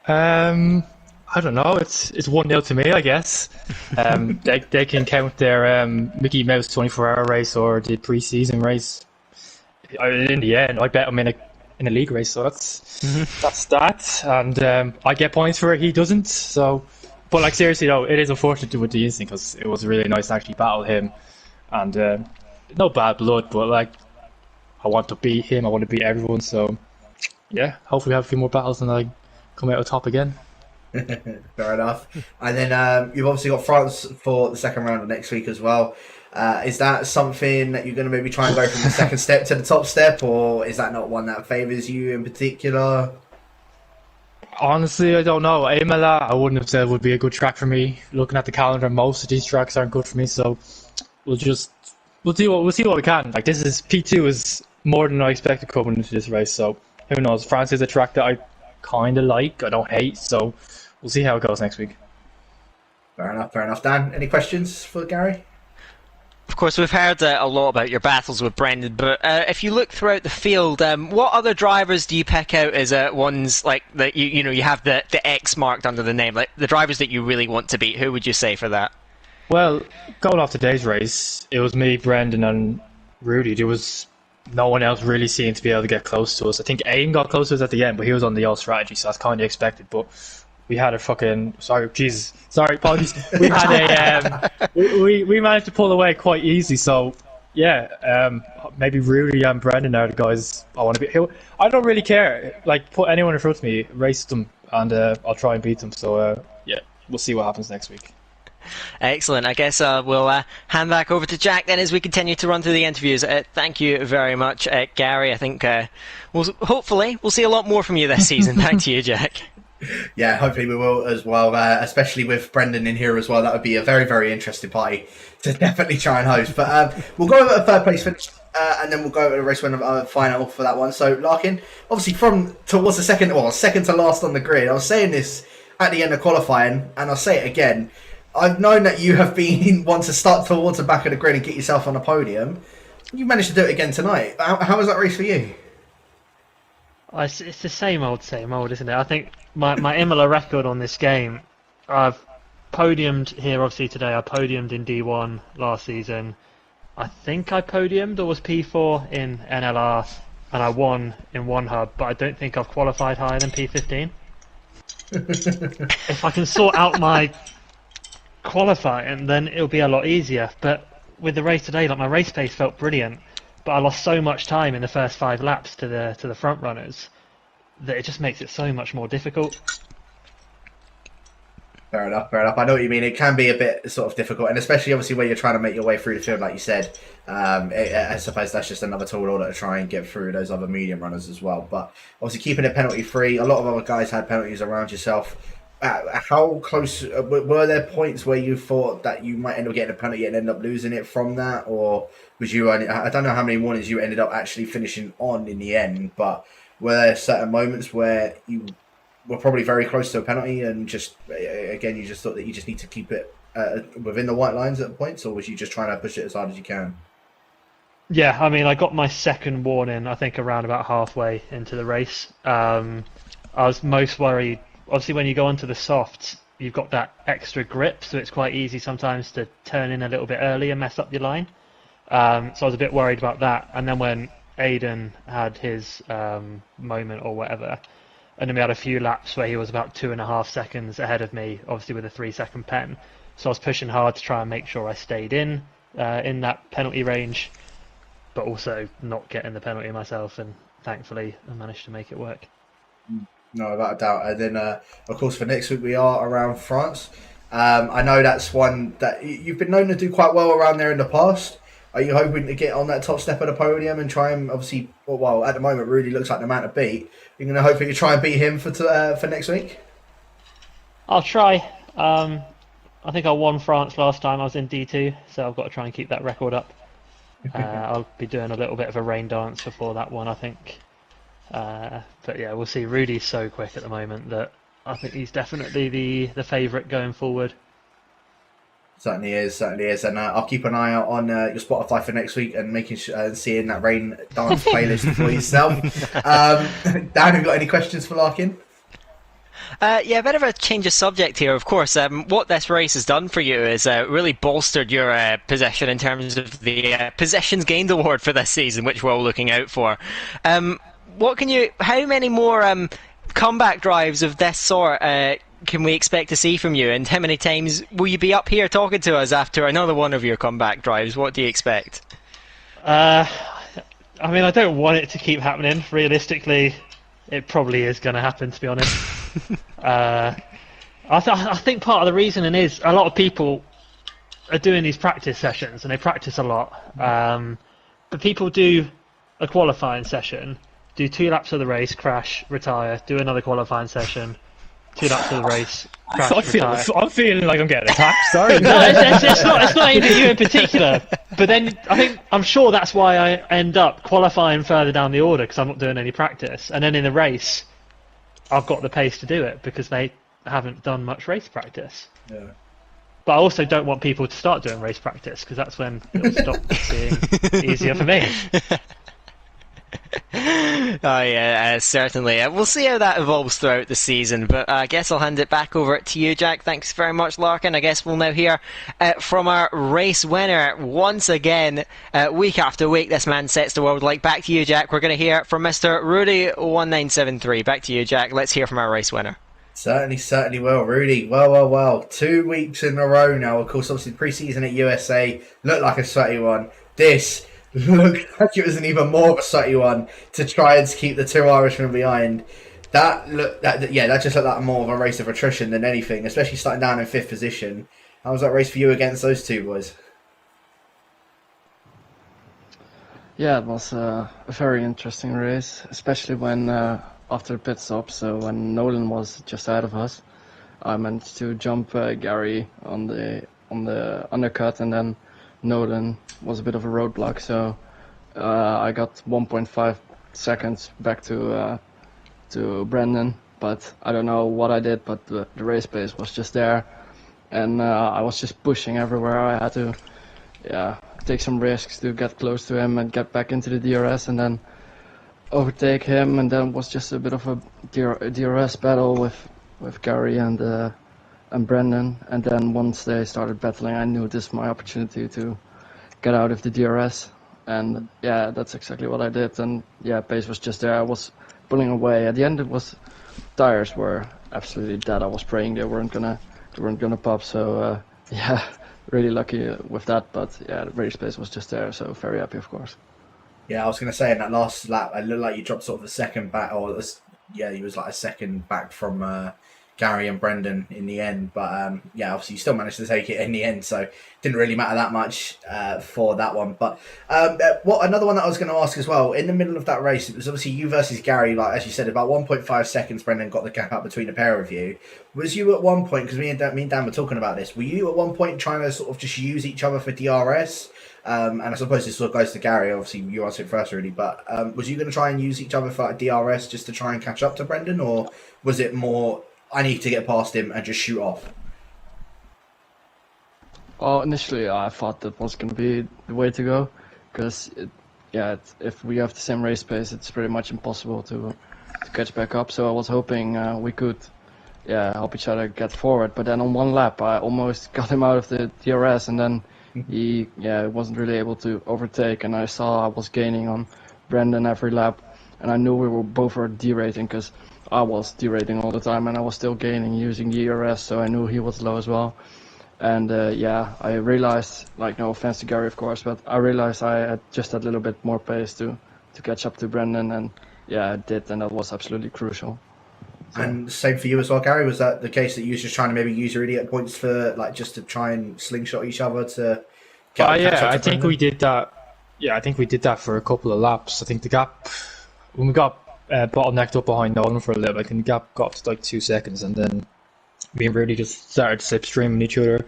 I don't know. It's 1-0 to me, I guess. They can count their Mickey Mouse 24-hour race or the pre-season race. In the end, I bet I'm in a league race, so that's that. And I get points for it. He doesn't. So, but like seriously though, it is unfortunate with the instinct, because it was really nice to actually battle him, and no bad blood, but like I want to beat him. I want to beat everyone. So yeah, hopefully we have a few more battles and I come out on top again. Fair enough. And then you've obviously got France for the second round of next week as well. Is that something that you're going to maybe try and go from the second step to the top step, or is that not one that favours you in particular? Honestly, I don't know. Imola, I wouldn't have said would be a good track for me. Looking at the calendar, most of these tracks aren't good for me, so we'll see what we can. Like, this is P2 is more than I expected coming into this race, so who knows? France is a track that I kind of like. I don't hate, so we'll see how it goes next week. Fair enough. Dan, any questions for Gary? Of course, we've heard a lot about your battles with Brendan, but if you look throughout the field, what other drivers do you pick out as ones like that? You have the X marked under the name, like the drivers that you really want to beat. Who would you say for that? Well, going off today's race, it was me, Brendan, and Rudy. There was no one else really seemed to be able to get close to us. I think Aim got close to us at the end, but he was on the old strategy, so that's kind of expected. But we had a apologies. We had we managed to pull away quite easy. So yeah, maybe Rudy and Brendan are the guys I want to be. I don't really care. Like, put anyone in front of me, race them, and I'll try and beat them. So yeah, we'll see what happens next week. Excellent. I guess we'll hand back over to Jack then as we continue to run through the interviews. Thank you very much, Gary. I think hopefully we'll see a lot more from you this season. Back to you, Jack. Yeah, hopefully we will as well, especially with Brendan in here as well. That would be a very, very interesting party to definitely try and host. But we'll go over a third place finish, and then we'll go over the race winner final for that one. So, Larkin, obviously from towards the second to last on the grid, I was saying this at the end of qualifying, and I'll say it again. I've known that you have been one to start towards the back of the grid and get yourself on the podium. You managed to do it again tonight. How was that race for you? It's the same old, isn't it? I think my Imola record on this game, I've podiumed here obviously today. I podiumed in D1 last season. I think I podiumed or was P4 in NLR, and I won in one hub, but I don't think I've qualified higher than P15. If I can sort out my qualifying, then it'll be a lot easier. But with the race today, like, my race pace felt brilliant, but I lost so much time in the first 5 laps to the front runners that it just makes it so much more difficult. Fair enough. I know what you mean. It can be a bit sort of difficult, and especially obviously where you're trying to make your way through the field, like you said. I suppose that's just another tool in order to try and get through those other medium runners as well. But obviously keeping it penalty free. A lot of other guys had penalties around yourself. how close were there points where you thought that you might end up getting a penalty and end up losing it from that, or was you? I don't know how many warnings you ended up actually finishing on in the end, but were there certain moments where you were probably very close to a penalty and just again you just thought that you just need to keep it within the white lines at points, or was you just trying to push it as hard as you can? Yeah, I mean, I got my second warning, I think, around about halfway into the race. I was most worried. Obviously, when you go onto the softs, you've got that extra grip, so it's quite easy sometimes to turn in a little bit early and mess up your line. So I was a bit worried about that. And then when Aiden had his moment or whatever, and then we had a few laps where he was about 2.5 seconds ahead of me, obviously with a 3-second pen. So I was pushing hard to try and make sure I stayed in that penalty range, but also not getting the penalty myself. And thankfully, I managed to make it work. No, without a doubt. And then, of course, for next week we are around France. I know that's one that you've been known to do quite well around there in the past. Are you hoping to get on that top step of the podium and try and obviously, well, at the moment, really looks like the man to beat. You're going to hopefully try and beat him for next week? I'll try. I think I won France last time. I was in D2, so I've got to try and keep that record up. I'll be doing a little bit of a rain dance before that one, I think. But yeah, we'll see. Rudy's so quick at the moment that I think he's definitely the favourite going forward. Certainly is, and I'll keep an eye out on your Spotify for next week and making sure seeing that rain dance playlist for yourself. Dan, have you got any questions for Larkin? Yeah, a bit of a change of subject here, of course. What this race has done for you is really bolstered your possession in terms of the possessions gained award for this season, which we're all looking out for. How many more comeback drives of this sort can we expect to see from you, and how many times will you be up here talking to us after another one of your comeback drives? What do you expect? I mean, I don't want it to keep happening. Realistically, it probably is going to happen, to be honest. I think part of the reasoning is a lot of people are doing these practice sessions, and they practice a lot. But people do a qualifying session, do 2 laps of the race, crash, retire, do another qualifying session, 2 laps of the race, crash, retire. I'm feeling like I'm getting attacked. Sorry. No, it's not aimed at you in particular. But then I'm sure that's why I end up qualifying further down the order, because I'm not doing any practice. And then in the race, I've got the pace to do it because they haven't done much race practice. Yeah. But I also don't want people to start doing race practice, because that's when it'll stop being easier for me. Oh yeah, certainly. We'll see how that evolves throughout the season, but I guess I'll hand it back over to you, Jack. Thanks very much, Larkin. I guess we'll now hear from our race winner once again, week after week. This man sets the world light. Back to you, Jack. We're going to hear from Mr. Rudy1973. Back to you, Jack. Let's hear from our race winner. Certainly will, Rudy. Well. 2 weeks in a row now. Of course, obviously, pre-season at USA looked like a sweaty one. This looked like it was an even more of a sweaty one to try and keep the 2 Irishmen behind. That just looked like more of a race of attrition than anything, especially starting down in 5th position. How was that race for you against those two boys? Yeah, it was a very interesting race, especially when after the pit stop, so when Nolan was just ahead of us, I managed to jump Gary on the undercut, and then Nolan was a bit of a roadblock, so I got 1.5 seconds back to Brendan, but I don't know what I did, but the race pace was just there, and I was just pushing everywhere. I had to take some risks to get close to him and get back into the DRS, and then overtake him, and then was just a bit of a DRS battle with Gary and Brendan, and then once they started battling, I knew this was my opportunity to get out of the DRS, and yeah, that's exactly what I did, and yeah, pace was just there. I was pulling away. At the end, tires were absolutely dead. I was praying they weren't gonna pop, so really lucky with that, but yeah, the race pace was just there, so very happy, of course. Yeah, I was going to say in that last lap, it looked like you dropped sort of a second back, or you was like a second back from Gary and Brendan in the end. But yeah, obviously you still managed to take it in the end, so it didn't really matter that much for that one. But what another one that I was going to ask as well, in the middle of that race, it was obviously you versus Gary. Like as you said, about 1.5 seconds, Brendan got the gap up between the pair of you. Was you at one point, because me and Dan were talking about this, were you at one point trying to sort of just use each other for DRS? And I suppose this sort of goes to Gary. Obviously, you answered it first, really. But was you going to try and use each other for like, DRS just to try and catch up to Brendan, or was it more I need to get past him and just shoot off? Well, initially I thought that was going to be the way to go, because if we have the same race pace, it's pretty much impossible to catch back up. So I was hoping we could help each other get forward. But then on one lap, I almost got him out of the DRS, and then he wasn't really able to overtake. And I saw I was gaining on Brendan every lap, and I knew we were both derating because I was derating all the time, and I was still gaining using DRS. So I knew he was low as well. And I realized, like, no offense to Gary, of course, but I realized I had just a little bit more pace to catch up to Brendan, and I did, and that was absolutely crucial. So. And same for you as well, Gary. Was that the case that you were just trying to maybe use your idiot points for, like, just to try and slingshot each other to get I think we did that. Yeah, I think we did that for a couple of laps. I think the gap, when we got bottlenecked up behind Nolan for a little, I think the gap got to like 2 seconds, and then me and Rudy just started slipstreaming each other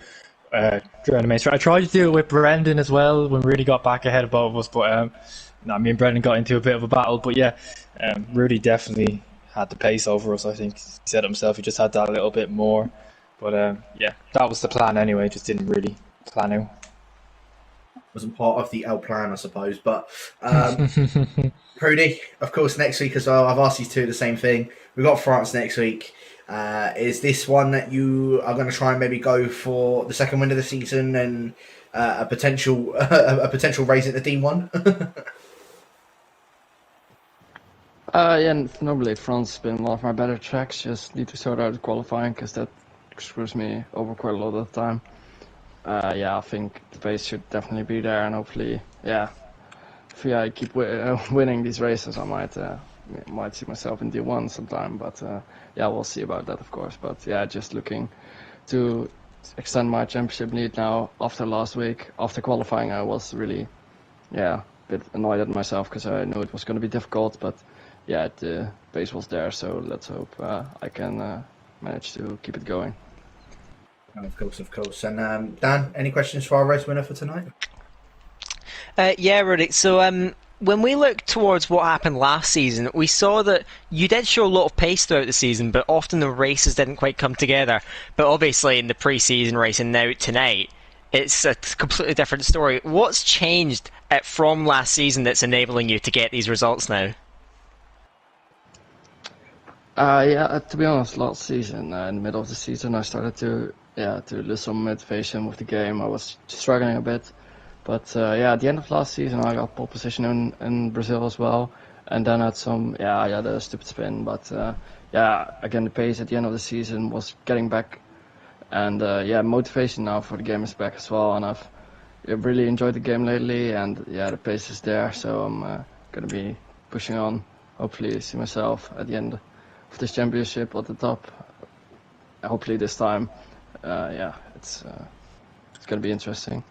during the main straight. I tried to do it with Brendan as well when Rudy got back ahead of both of us, but me and Brendan got into a bit of a battle. But Rudy definitely had the pace over us. I think he said himself he just had that a little bit more. But that was the plan anyway. Just didn't really plan out. Wasn't part of the L plan, I suppose. But Rudy, of course, next week as well. I've asked you to do the same thing. We've got France next week. Is this one that you are going to try and maybe go for the second win of the season and a potential race at the D1? Normally France has been one of my better tracks. Just need to sort out the qualifying because that screws me over quite a lot of the time. I think the pace should definitely be there, and hopefully, if I keep winning these races, I might see myself in D1 sometime. But we'll see about that, of course. But just looking to extend my championship lead now after last week. After qualifying, I was really, a bit annoyed at myself because I knew it was going to be difficult. But the pace was there, so let's hope I can manage to keep it going. Of course. And Dan, any questions for our race winner for tonight? Rudy. So when we look towards what happened last season, we saw that you did show a lot of pace throughout the season, but often the races didn't quite come together. But obviously in the pre-season race and now tonight, it's a completely different story. What's changed from last season that's enabling you to get these results now? To be honest, last season, in the middle of the season, I started to lose some motivation with the game. I was struggling a bit. But at the end of last season, I got pole position in Brazil as well, and then had I had a stupid spin. But again, the pace at the end of the season was getting back, and motivation now for the game is back as well. And I've really enjoyed the game lately, and the pace is there. So I'm gonna be pushing on. Hopefully, see myself at the end of this championship at the top. Hopefully this time, it's gonna be interesting.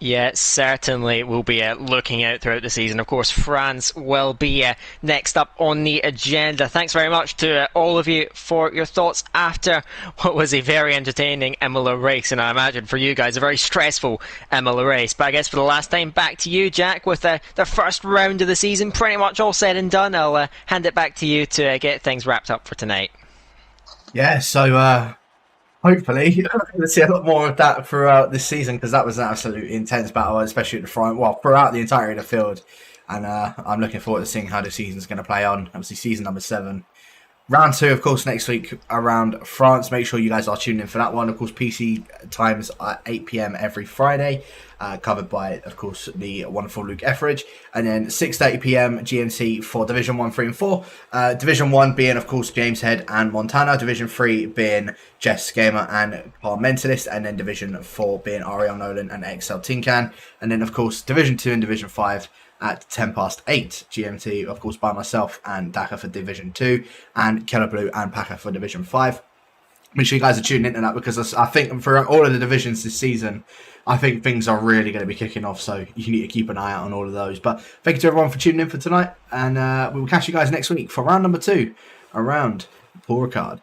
Yeah, certainly we'll be looking out throughout the season. Of course, France will be next up on the agenda. Thanks very much to all of you for your thoughts after what was a very entertaining Imola race, and I imagine for you guys a very stressful Imola race. But I guess for the last time, back to you, Jack, with the first round of the season pretty much all said and done. I'll hand it back to you to get things wrapped up for tonight. Yeah, so hopefully we'll see a lot more of that throughout this season, because that was an absolutely intense battle, especially at the front, throughout the entirety of the field. And I'm looking forward to seeing how the season's going to play on. Obviously, season number 7. Round 2, of course, next week around France. Make sure you guys are tuned in for that one. Of course, PC times at 8 p.m. every Friday, covered by, of course, the wonderful Luke Etheridge. And then 6:30 p.m. GMT for Division 1, 3 and 4. Division 1 being, of course, James Head and Montana. Division 3 being Jess Gamer and Paul Mentalist. And then Division 4 being Ariel Nolan and XL Tinkan. And then, of course, Division 2 and Division 5 at 8:10 GMT, of course, by myself and Daka for Division 2, and Keller Blue and Packer for Division 5. Make sure you guys are tuning into that, because I think for all of the divisions this season, I think things are really going to be kicking off, so you need to keep an eye out on all of those. But thank you to everyone for tuning in for tonight, and we will catch you guys next week for round number 2 around Poor Card.